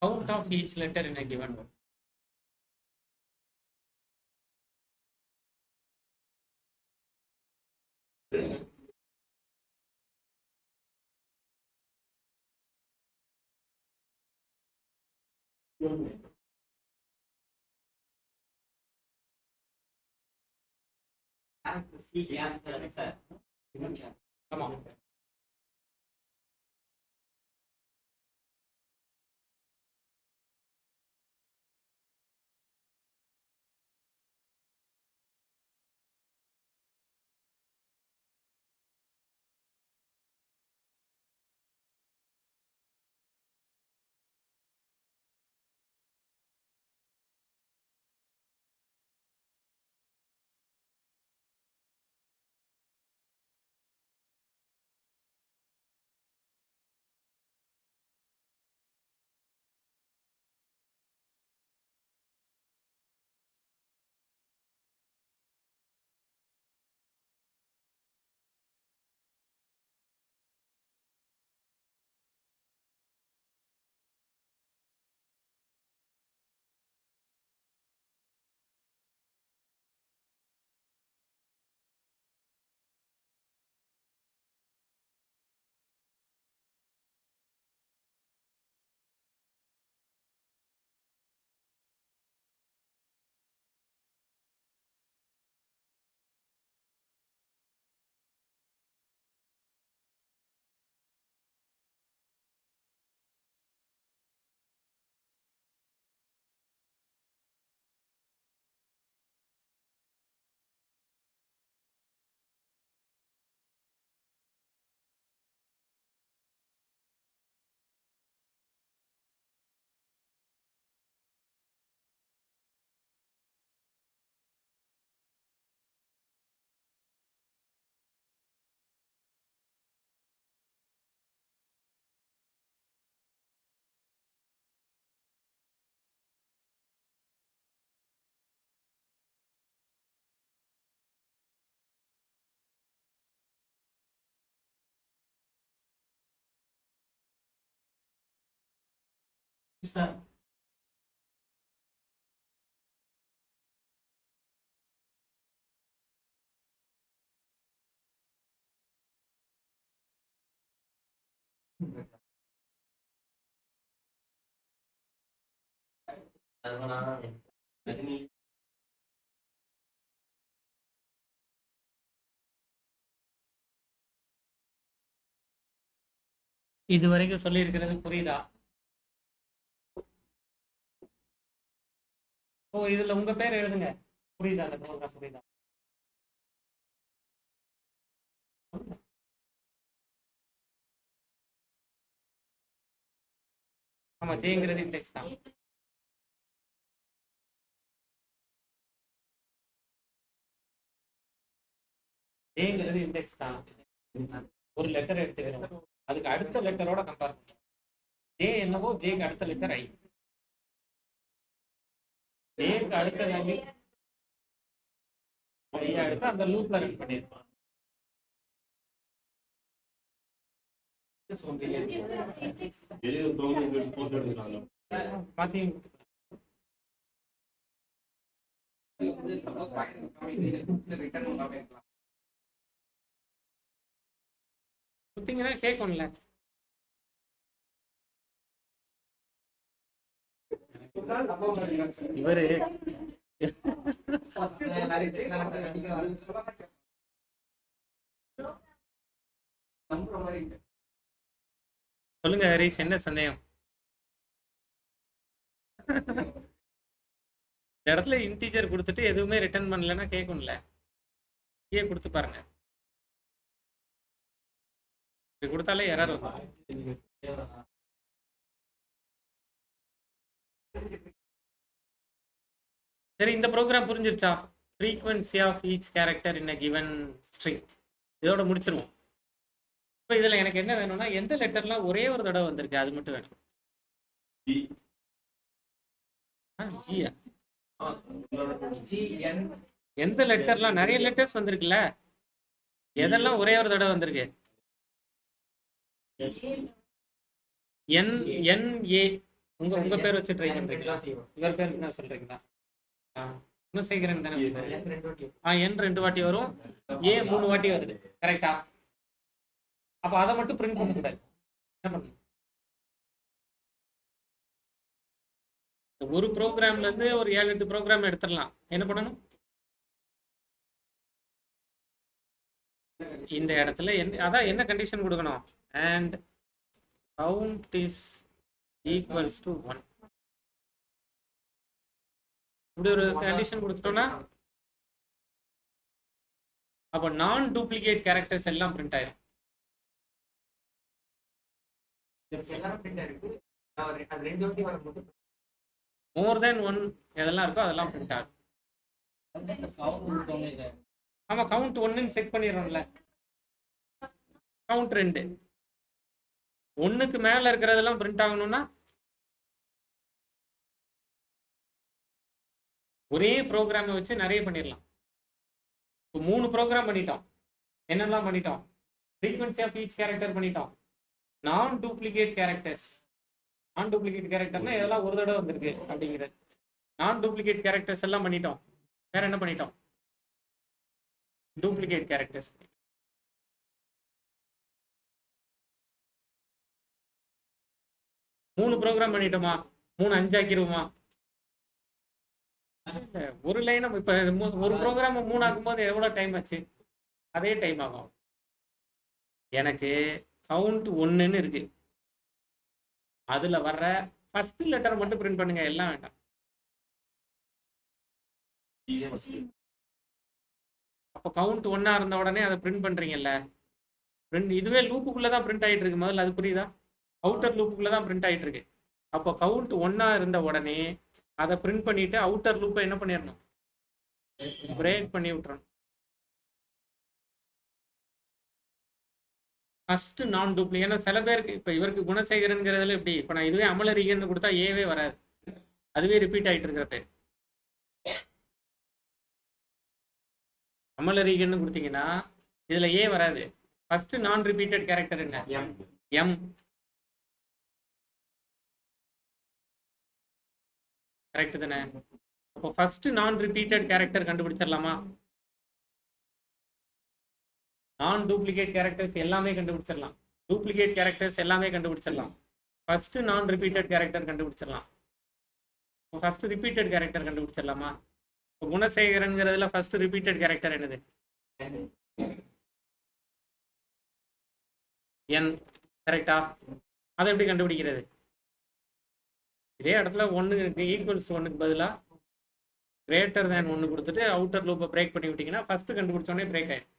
count of each letter in a given word. Come on. இது வரைக்கும் சொல்லி இருக்கிறது புரியுதா? ஓ, இதுல உங்க பேர் எழுதுங்க. புரியுதா? அந்த ப்ரோக்ராம் புரியுதா? ஆமா, ஜேங்கிறது இண்டெக்ஸ் தான். ஜேங்கிறது இண்டெக்ஸ் தான். ஒரு லெட்டர் எடுத்துக்கிறோம், அதுக்கு அடுத்த லெட்டரோட கம்பேர் பண்ணுறோம். ஜே என்னவோ ஜேக்கு அடுத்த லெட்டர் ஐ. ஜேக்கு அடுத்த வேல்யூ ஐ அடுத்து அந்த லூப்ல ரன் பண்ணிருக்கோம். குத்திங்கன்னா கேட்கும்ல. இவரு சொல்லுங்க ஹரிஷ், என்ன சந்தேகம்? இந்த இடத்துல இன்டீஜர் கொடுத்துட்டு எதுவுமே ரிட்டர்ன் பண்ணலன்னா கேட்கும்ல. கீழே கொடுத்து பாருங்க, இப்படி கொடுத்தாலே எரர் வரும். சரி, இந்த ப்ரோக்ராம் புரிஞ்சிருச்சா? Frequency of each character in a given string. இதோட முடிச்சிருவோம். இப்போ இதில் எனக்கு என்ன வேணும்னா, எந்த லெட்டர்லாம் ஒரே ஒரு தடவை வந்திருக்கு அது மட்டும் வேணும். ஜியா? எந்த லெட்டர்லாம் நிறைய லெட்டர்ஸ் வந்திருக்குல்ல, எதெல்லாம் ஒரே ஒரு தடவை வந்திருக்கு? என் ஏ உங்க பேர் வச்சு ட்ரை பண்றீங்களா? இவர் பேர் என்ன சொல்றீங்களா? குணசேகரன் தானே? என் 2 வாட்டி வரும், ஏ 3 வாட்டி வருது. கரெக்டா? அப்ப அதை மட்டும் பிரிண்ட் பண்ண கூடாது. என்ன பண்ணணும்? ஒரு ப்ரோக்ராம்ல இருந்து ஒரு 7-8 ப்ரோக்ராம் எடுத்துடலாம். என்ன பண்ணணும்? இந்த இடத்துல அதான் என்ன கண்டிஷன் கொடுக்கணும்? and count is equals to 1. இப்படி ஒரு கண்டிஷன் கொடுத்துட்டோம்னா அப்ப நான் டூப்ளிகேட் கேரக்டர்ஸ் எல்லாம் பிரிண்ட் ஆயிரும். மோர் தென் 1 எதெல்லாம் இருக்கோ அதெல்லாம் பிரிண்ட் ஆகும். ஆமா, கவுண்ட் 1ன்னு செக் பண்ணிடுறோம்ல. கவுண்ட் 2 1க்கு மேல இருக்கிறதெல்லாம் பிரிண்ட் ஆகணும்னா ஒரே ப்ரோக்ராமை வச்சு நிறைய பண்ணிடலாம். 3 ப்ரோக்ராம் பண்ணிட்டோம். என்னெல்லாம் பண்ணிட்டோம்? ஃப்ரீக்வன்சி ஆஃப் ஈச் கேரக்டர் பண்ணிட்டோம். நான் டூப்ளிகேட் கேரக்டர்ஸ். நான் டூப்ளிகேட் கேரக்டர்னா இதெல்லாம் ஒரு தடவை வந்திருக்கு அப்படிங்கிறது. நான் டூப்ளிகேட் கேரக்டர்ஸ் எல்லாம் பண்ணிட்டோம். வேற என்ன பண்ணிட்டோம்? Duplicate characters. 3 ப்ரோக்ராம் பண்ணிட்டோமா? 3 5 ஆக்கிடுவோமா? ஒரு லைன் இப்ப ஒரு ப்ரோக்ராம் 3 ஆக்கும்போது எவ்வளவு டைம் ஆச்சு? அதே டைம் ஆகும். எனக்கு கவுண்ட் 1ன்னு இருக்கு, அதுல வர்ற ஃபர்ஸ்ட் லெட்டர் மட்டும் பிரிண்ட் பண்ணுங்க, எல்லாம் வேண்டாம். அப்போ கவுண்ட் 1 இருந்த உடனே அதை பிரிண்ட் பண்றீங்கல்ல, இதுவே லூப்புக்குள்ளதான் பிரிண்ட் ஆயிட்டு இருக்கு. முதல்ல அது புரியுதா? அவுட்டர் லூப்புக்குள்ளதான் பிரிண்ட் ஆயிட்டு இருக்கு. அப்போ கவுண்ட் 1 இருந்த உடனே அதை பிரிண்ட் பண்ணிட்டு அவுட்டர் லூப்பை என்ன பண்ணிடணும்? பிரேக் பண்ணி விட்டுறணும். ஃபர்ஸ்ட் நான் டூப்ளிகேட். ஏன்னா சில பேருக்கு இப்ப இவருக்கு குணசேகரன்ங்கிறதுல எப்படி, இப்ப நான் இதுவே அமலரிகன்னு கொடுத்தா ஏவே வராது, அதுவே ரிப்பீட் ஆயிட்டு இருக்கிற பேர். அமலரிகன்னு கொடுத்தீங்கன்னா இதுல ஏ வராது. ஃபர்ஸ்ட் நான் ரிப்பீட்டட் கேரக்டர் என்ன? எம். கரெக்ட் தானே? அப்போ ஃபர்ஸ்ட் நான் ரிப்பீட்டட் கேரக்டர் கண்டுபிடிச்சிடலாமா? நான் டூப்ளிகேட் கேரக்டர்ஸ் எல்லாமே கண்டுபிடிச்சிடலாம். டூப்ளிகேட் கேரக்டர்ஸ் எல்லாமே கண்டுபிடிச்சிடலாம். ஃபர்ஸ்ட் நான் ரிப்பீட்டட் கேரக்டர் கண்டுபிடிச்சிடலாம். ஃபர்ஸ்ட் ரிப்பீட்டட் கேரக்டர் கண்டுபிடிச்சிடலாமா? குணசேகரன்ங்கிறதுல ஃபர்ஸ்ட் ரிப்பீட்டட் கேரக்டர் என்னது? என். கரெக்டா? அதை எப்படி கண்டுபிடிக்கிறது? இதே இடத்துல 1 ஈக்குவல்ஸ் 1க்கு பதிலாக கிரேட்டர் தேன் 1 கொடுத்துட்டு அவுட்டர் லூப்பை பிரேக் பண்ணி விட்டீங்கன்னா ஃபர்ஸ்ட் கண்டுபிடிச்சோடனே பிரேக் ஆயிடும்.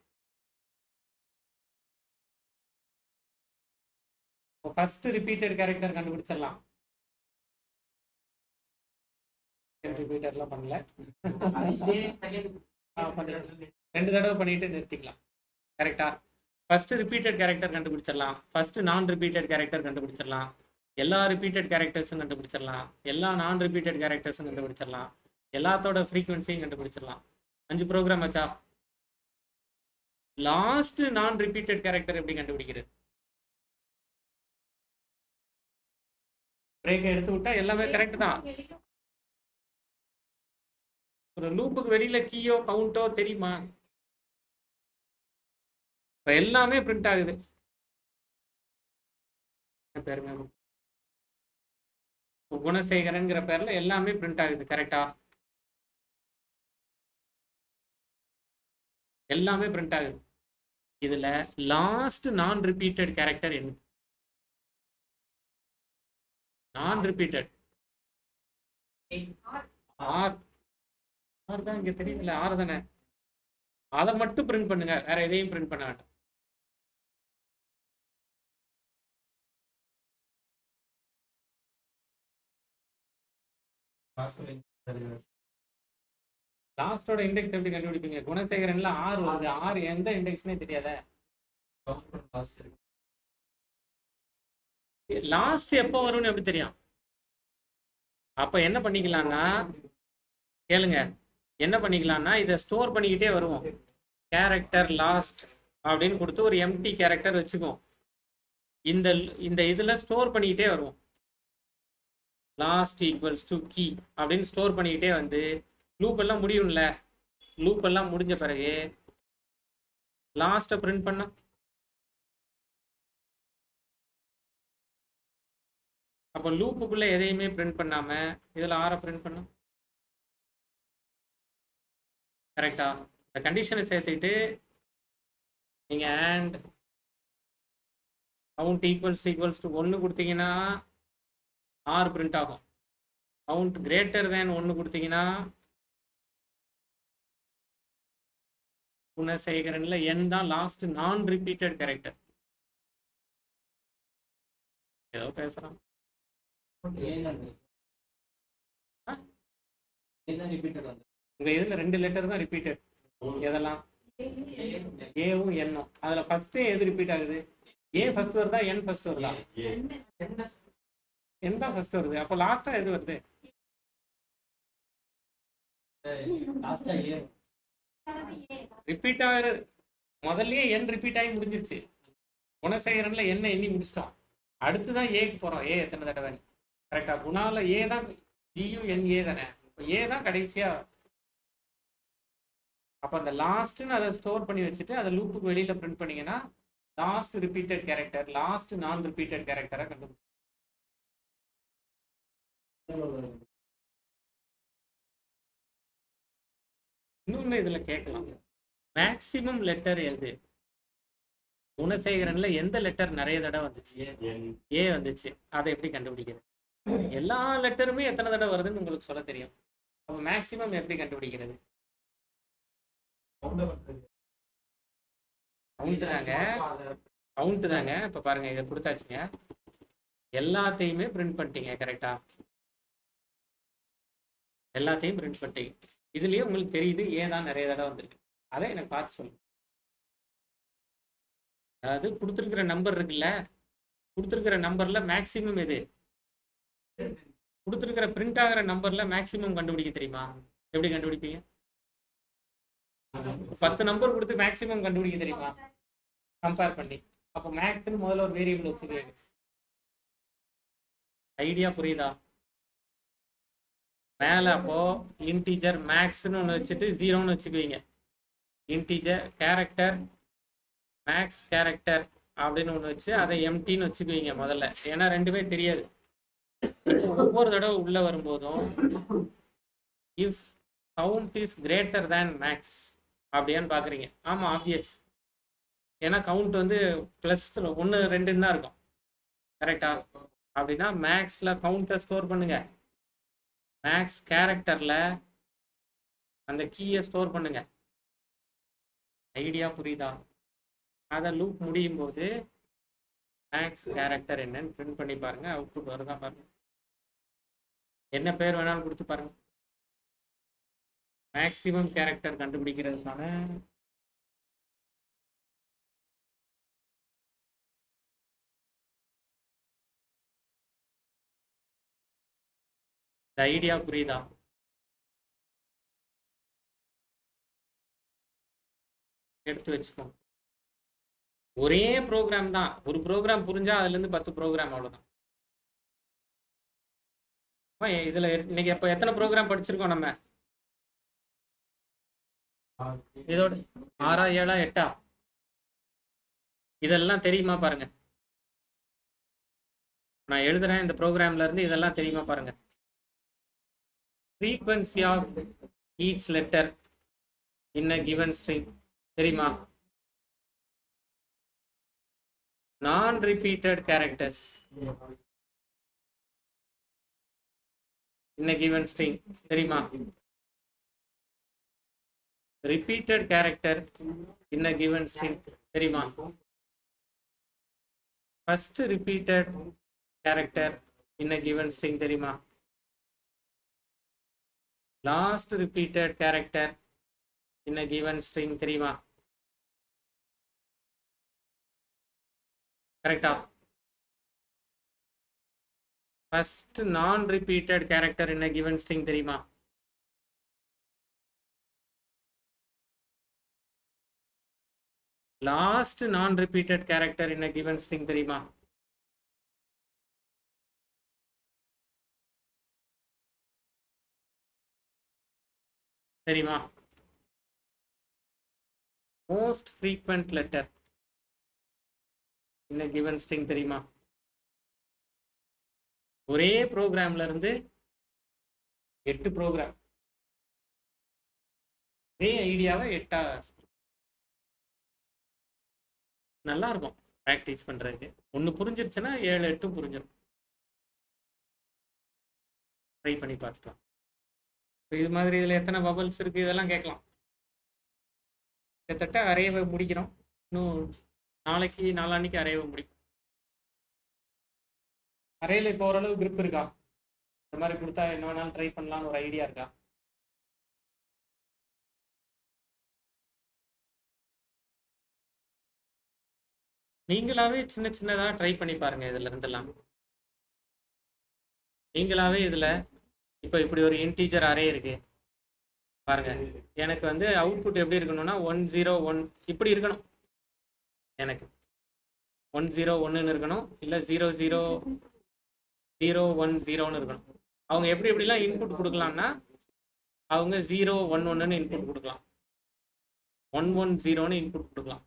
ஃபர்ஸ்ட் ரிப்பீட்டட் கேரக்டர் கண்டுபிடிச்சிடலாம். ரிப்பீட்டர்லாம் பண்ணல, 2 தடவை பண்ணிட்டு நிறுத்திக்கலாம். கரெக்டா? ஃபர்ஸ்ட் ரிப்பீட்டட் கேரக்டர் கண்டுபிடிச்சிடலாம். ஃபர்ஸ்ட் நான் ரிப்பீட்டட் கேரக்டர் கண்டுபிடிச்சிடலாம். எல்லா ரிப்பீட்டட் கேரக்டர்ஸும் கண்டுபிடிச்சிடலாம். எல்லா நான் ரிப்பீட்டட் கேரக்டர்ஸும் கண்டுபிடிச்சிடலாம். எல்லாத்தோட ஃப்ரீக்வன்சியும் கண்டுபிடிச்சிடலாம். 5 ப்ரோக்ராம் ஆச்சா? லாஸ்ட் நான் ரிப்பீட்டட் கேரக்டர் எப்படி கண்டுபிடிக்கிறது? பிரேக் எடுத்து விட்டா எல்லாமே கரெக்ட் தான். ஒரு லூப்புக்கு வெளியில கீயோ கவுண்டோ தெரியுமா? இப்ப எல்லாமே பிரிண்ட் ஆகுது. குணசேகரன்ங்கிற பேர்ல எல்லாமே பிரிண்ட் ஆகுது. கரெக்டா? எல்லாமே பிரிண்ட் ஆகுது. இதுல லாஸ்ட் நான் ரிப்பீட்டட் கேரக்டர் என்ன? நான் ரிப்பீட்டட் ஆர். ஆர் தான் இங்க தெரியல, ஆர் தானே. அதை மட்டும் பிரிண்ட் பண்ணுங்க, வேற எதையும் பிரிண்ட் பண்ண வேண்டாம். லாஸ்டோட இண்டெக்ஸ் எப்படி கண்டுபிடிப்பீங்க? குணசேகரன்ல 6 வருது, 6 எந்த இண்டெக்ஸ்னே தெரியாத. லாஸ்ட் எப்போ வரும்னு எப்படி தெரியும்? அப்ப என்ன பண்ணிக்கலாம்னா, கேளுங்க, என்ன பண்ணிக்கலாம்னா இதை ஸ்டோர் பண்ணிக்கிட்டே வருவோம். கேரக்டர் லாஸ்ட் அப்படின்னு கொடுத்து ஒரு எம்டி கேரக்டர் வச்சுக்குவோம். இந்த இதுல ஸ்டோர் பண்ணிக்கிட்டே வருவோம். லாஸ்ட் ஈக்குவல்ஸ் டு கீ அப்படின்னு ஸ்டோர் பண்ணிக்கிட்டே வந்து லூப் எல்லாம் முடியும்ல. லூப் எல்லாம் முடிஞ்ச பிறகு லாஸ்ட்டை பிரிண்ட் பண்ண அப்போ லூப்புக்குள்ள எதையுமே பிரிண்ட் பண்ணாம இதில் ஆரை பிரிண்ட் பண்ண கரெக்டா? இந்த கண்டிஷனை சேர்த்துக்கிட்டு நீங்க அண்ட் கவுண்ட் ஈக்குவல்ஸ் டு 1 கொடுத்தீங்கன்னா ஆர் பிரிண்ட் ஆகும். கவுண்ட் கிரேட்டர் தேன் 1 கொடுத்தீங்கன்னா குணசேகரன்ல என் தான் லாஸ்ட் நான் ரிப்பீட்டட் கேரக்டர். ஏதோ பேசுறான். உங்க இதுல 2 லெட்டர் தான் ரிப்பீட்டட். எதெல்லாம்? ஏவும் என்னும். அதுல ஃபர்ஸ்ட் எது ரிப்பீட் ஆகுது? ஏ ஃபர்ஸ்ட் வருதா என் ஃபர்ஸ்ட் வருதா? என் தான் ஃபர்ஸ்ட் வருது. அப்போ லாஸ்டா எது வருது? ரிப்பீட் ஆகிற முதல்லயே என் ரிப்பீட் ஆகி முடிஞ்சிருச்சு. குணசேகரன்ல என்ன எண்ணி முடிச்சிட்டோம். அடுத்துதான் ஏக்கு போறோம். ஏ எத்தனை தடவை? கரெக்டா? குணால ஏ தான் GUNA தானே. ஏ தான் கடைசியா. அப்ப அந்த லாஸ்ட்னு அதை ஸ்டோர் பண்ணி வச்சுட்டு அதை லூப்புக்கு வெளியில பிரிண்ட் பண்ணீங்கன்னா லாஸ்ட் ரிப்பீட்டட் கேரக்டர் லாஸ்ட் நான் ரிப்பீட்டட் கேரக்டரை கண்டுபிடிக்கும். இன்னொன்னு இதுல கேட்கலாம், மேக்சிமம் லெட்டர் எது? குணசேகரன்ல எந்த லெட்டர் நிறைய தடவை வந்துச்சு? ஏ வந்துச்சு. அதை எப்படி கண்டுபிடிக்கிறது? எல்லா லெட்டருமே எத்தனை தடவை வருதுன்னு உங்களுக்கு சொல்ல தெரியும். அப்ப மேக்சிமம் எப்படி கண்டுபிடிக்கிறது? கவுண்ட் தாங்க. இப்ப பாருங்க, இதை கொடுத்தாச்சுங்க, எல்லாத்தையுமே பிரிண்ட் பண்ணிட்டீங்க. கரெக்டா? எல்லாத்தையும் பிரிண்ட் பண்ணிட்டீங்க. இதுலயே உங்களுக்கு தெரியுது ஏதான் நிறைய தடவை வந்திருக்கு. அதை எனக்கு பார்த்து சொல்லுங்க. அதாவது கொடுத்துருக்கிற நம்பர் இருக்குல்ல, கொடுத்துருக்கிற நம்பர்ல மேக்சிமம் எது? கொடுத்துருக்கிற பிரிண்ட் ஆகிற நம்பர்ல மேக்சிமம் கண்டுபிடிக்க தெரியுமா? எப்படி கண்டுபிடிப்பீங்க? 10 நம்பர் கொடுத்து மேக்சிமம் கண்டுபிடிக்க தெரியுமா? கம்பேர் பண்ணி. அப்போ மேக்ஸ்னு முதல்ல ஒரு வேரியபிள் வச்சுக்கிறீங்க. ஐடியா புரியுதா? மேல அப்போ இன்டீஜர் மேக்ஸ்னு ஒன்று வச்சுட்டு 0ன்னு வச்சுக்குவீங்க. இன்டீஜர் கேரக்டர் மேக்ஸ் கேரக்டர் அப்படின்னு ஒன்று வச்சு அதை எம்டின்னு வச்சுக்குவீங்க முதல்ல. ஏன்னா ரெண்டுமே தெரியாது. ஒவ்வொரு தடவை உள்ள வரும்போதும் if count is greater than max அப்படியான்னு பாக்குறீங்க. ஆமா, ஆப்வியஸ். ஏன்னா கவுண்ட் வந்து பிளஸ் 1 2 தான் இருக்கும். கரெக்டா? அப்படின்னா மேக்ஸ்ல கவுண்டை ஸ்டோர் பண்ணுங்க, மேக்ஸ் கேரக்டர்ல அந்த கீயை ஸ்டோர் பண்ணுங்க. ஐடியா புரியுதா? அதை லூப் முடியும் போது மேக்ஸ் கேரக்டர் என்னன்னு பிரிண்ட் பண்ணி பாருங்க. அவுட்புட் வருதா பாருங்க. என்ன பேர் வேணாலும் கொடுத்து பாருங்க. மேக்சிமம் கேரக்டர் கண்டுபிடிக்கிறதுக்கான ஐடியா புரியுதா? எடுத்து வச்சுக்கோங்க. ஒரே ப்ரோக்ராம் தான். ஒரு ப்ரோக்ராம் புரிஞ்சா அதுல இருந்து 10 ப்ரோக்ராம், அவ்வளவுதான். இதுல இன்னைக்கு எப்ப எத்தனை ப்ரோக்ராம் படிச்சிருக்கோம் நம்ம? இதோட 6 7 8 இதெல்லாம் தெரியுமா பாருங்க. நான் எழுதுறேன் இந்த ப்ரோக்ராம்ல இருந்து, இதெல்லாம் தெரியுமா பாருங்க. frequency of each letter in a given string தெரியுமா? non repeated characters in a given string தெரியுமா? repeated character in a given string தெரியுமா? first repeated character in a given string தெரியுமா? last repeated character in a given string தெரியுமா? கரெக்டா? first non repeated character in a given string தெரியுமா? last non repeated character in a given string தெரியுமா? தெரியுமா? Most frequent letter in a given string தெரியுமா? ஒரே ப்ரோக்ராம்ல இருந்து 8 ப்ரோக்ராம் ஒரே ஐடியாவை 8 நல்லா இருக்கும் ப்ராக்டிஸ் பண்றதுக்கு. ஒன்று புரிஞ்சிருச்சுன்னா 7 8 புரிஞ்சிடும். ட்ரை பண்ணி பார்த்துக்கலாம். இது மாதிரி இதில் எத்தனை பபல்ஸ் இருக்கு இதெல்லாம் கேட்கலாம். கிட்டத்தட்ட அரையவை முடிக்கிறோம். இன்னும் நாளைக்கு நாளான்னைக்கு அரையவை முடிக்கும். அரையில் இப்போ ஓரளவு grip இருக்கா? இந்த மாதிரி கொடுத்தா என்ன வேணாலும் ட்ரை பண்ணலாம்னு ஒரு ஐடியா இருக்கா? நீங்களாவே சின்ன சின்னதாக ட்ரை பண்ணி பாருங்க. இதுல இருந்தெல்லாம் நீங்களாவே இதுல இப்போ இப்படி ஒரு இன்டீஜர் அரே இருக்கு பாருங்க. எனக்கு வந்து அவுட்புட் எப்படி இருக்கணும்னா 1 0 1 இப்படி இருக்கணும். எனக்கு 1 0 1ன்னு இருக்கணும், இல்லை 0 0 0 1 0ன்னு இருக்கணும். அவங்க எப்படி எப்படிலாம் இன்புட் கொடுக்கலாம்னா அவங்க 0 1 1ன்னு இன்புட் கொடுக்கலாம், 1 1 0ன்னு இன்புட் கொடுக்கலாம்.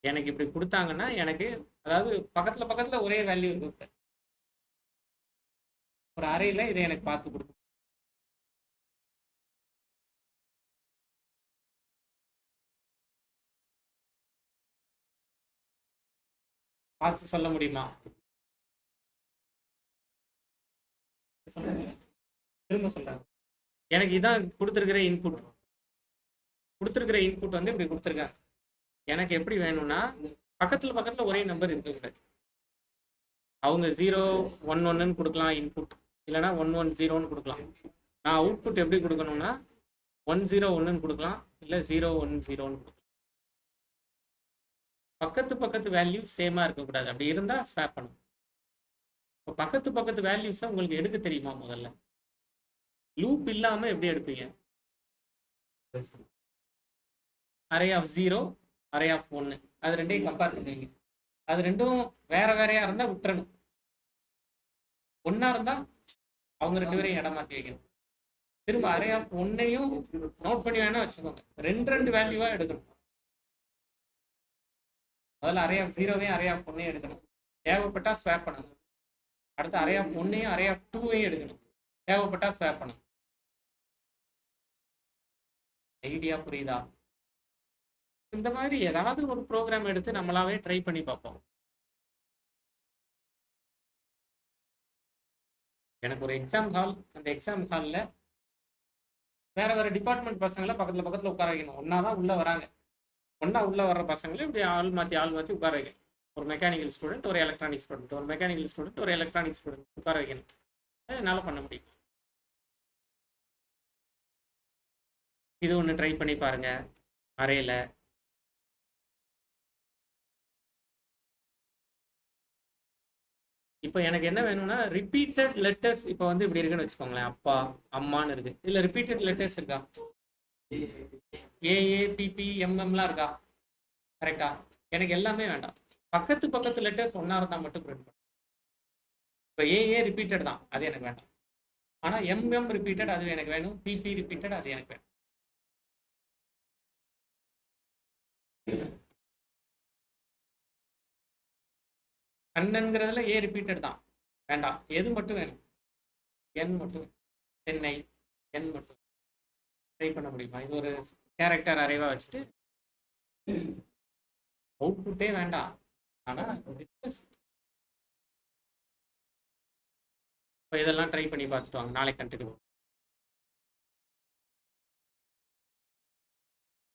எனக்கு இப்படி கொடுத்தாங்கன்னா எனக்கு அதாவது பக்கத்துல பக்கத்துல ஒரே வேல்யூ இருக்கு. ஒரு அறையில இதை எனக்கு பார்த்து கொடுக்கும். பார்த்து சொல்ல முடியுமா? திரும்ப சொல்றேன். எனக்கு இதான் கொடுத்துருக்கிற இன்புட். வந்து இப்படி கொடுத்துருக்காங்க. எனக்கு எப்படி வேணும்னா பக்கத்துல பக்கத்துல ஒரே நம்பர் இருக்கக்கூடாது. அவங்க 0 1 1ன்னு கொடுக்கலாம் இன்புட், இல்லைன்னா 1 1 0ன்னு கொடுக்கலாம். நான் அவுட்புட் எப்படி கொடுக்கணும்னா 1 0 1ன்னு கொடுக்கலாம், இல்லை 0 1 0ன்னு கொடுக்கலாம். பக்கத்து பக்கத்து வேல்யூ சேமா இருக்கக்கூடாது. அப்படி இருந்தா ஸ்வாப் பண்ணும். இப்போ பக்கத்து பக்கத்து வேல்யூஸை உங்களுக்கு எடுக்க தெரியுமா? முதல்ல லூப் இல்லாம எப்படி எடுப்பீங்க? அரே ஆஃப் 0 அரே ஆஃப் 1 அது ரெண்டையும் கம்பேர் பண்ணுவீங்க. அது ரெண்டும் வேற வேறையா இருந்தா விட்டுறணும். ஒன்னா இருந்தா அவங்க 2 பேரையும் இடம் மாத்தி வைக்கணும். திரும்ப அரே ஆஃப் 1ஐயும் நோட் பண்ணி வேணா வச்சுக்கோங்க. 2 வேல்யூவா எடுக்கணும். முதல்ல அரே ஆஃப் 0வையும் அரே ஆஃப் 1ஐயும் எடுக்கணும். தேவைப்பட்டா ஸ்வாப் பண்ணணும். அடுத்து அரே ஆஃப் 1ஐயும் அரே ஆஃப் 2ஐயும் எடுக்கணும். தேவைப்பட்டா ஸ்வாப் பண்ணணும். ஐடியா புரியுதா? இந்த மாதிரி ஏதாவது ஒரு ப்ரோக்ராம் எடுத்து நம்மளாவே ட்ரை பண்ணி பார்ப்போம். எனக்கு ஒரு எக்ஸாம் ஹால், அந்த எக்ஸாம் ஹாலில் வேற வேற டிபார்ட்மெண்ட் பசங்களை பக்கத்துல பக்கத்துல உட்கார வைக்கணும். ஒன்னாதான் உள்ள வராங்க. ஒன்னா உள்ள வர்ற பசங்களை இப்படி ஆள் மாற்றி உட்கார வைக்கணும். ஒரு மெக்கானிக்கல் ஸ்டூடெண்ட், ஒரு எலக்ட்ரானிக் ஸ்டூடெண்ட், ஒரு மெக்கானிக்கல் ஸ்டூடெண்ட், ஒரு எலக்ட்ரானிக் ஸ்டூடெண்ட் உட்கார வைக்கணும். என்னால் பண்ண முடியும். இது ஒன்று ட்ரை பண்ணி பாருங்க அரேல. இப்போ எனக்கு என்ன வேணும்னா ரிப்பீட்டட் லெட்டர்ஸ். இப்போ வந்து இப்படி இருக்குன்னு வச்சுக்கோங்களேன், அப்பா அம்மான்னு இருக்கு. இல்லை ரிப்பீட்டட் லெட்டர்ஸ் இருக்கா? ஏஏ பிபி எம்எம்லாம் இருக்கா? கரெக்டா? எனக்கு எல்லாமே வேண்டாம். பக்கத்து பக்கத்து லெட்டர்ஸ் ஒன்னா இருந்தா மட்டும் பிரிண்ட் பண்ணும். இப்போ ஏஏ ரிப்பீட்டட் தான், அது எனக்கு வேண்டாம். ஆனால் எம்எம் ரிப்பீட்டட் அது எனக்கு வேணும். பிபி ரிப்பீட்டட் அது எனக்கு வேணும். கண்ணன்கிறதுல ஏ ரிப்பீட்டட் தான், வேண்டாம். எது மட்டும் வேணும்? என் மட்டும். சென்னை என் மட்டும். ட்ரை பண்ண முடியுமா? இது ஒரு கேரக்டர் அரேவா வச்சுட்டு அவுட்புட்டே வேண்டாம். ஆனால் டிஸ்கஸ் இப்போ இதெல்லாம் ட்ரை பண்ணி பார்த்துட்டு வாங்க. நாளைக்கு கண்டினியூ.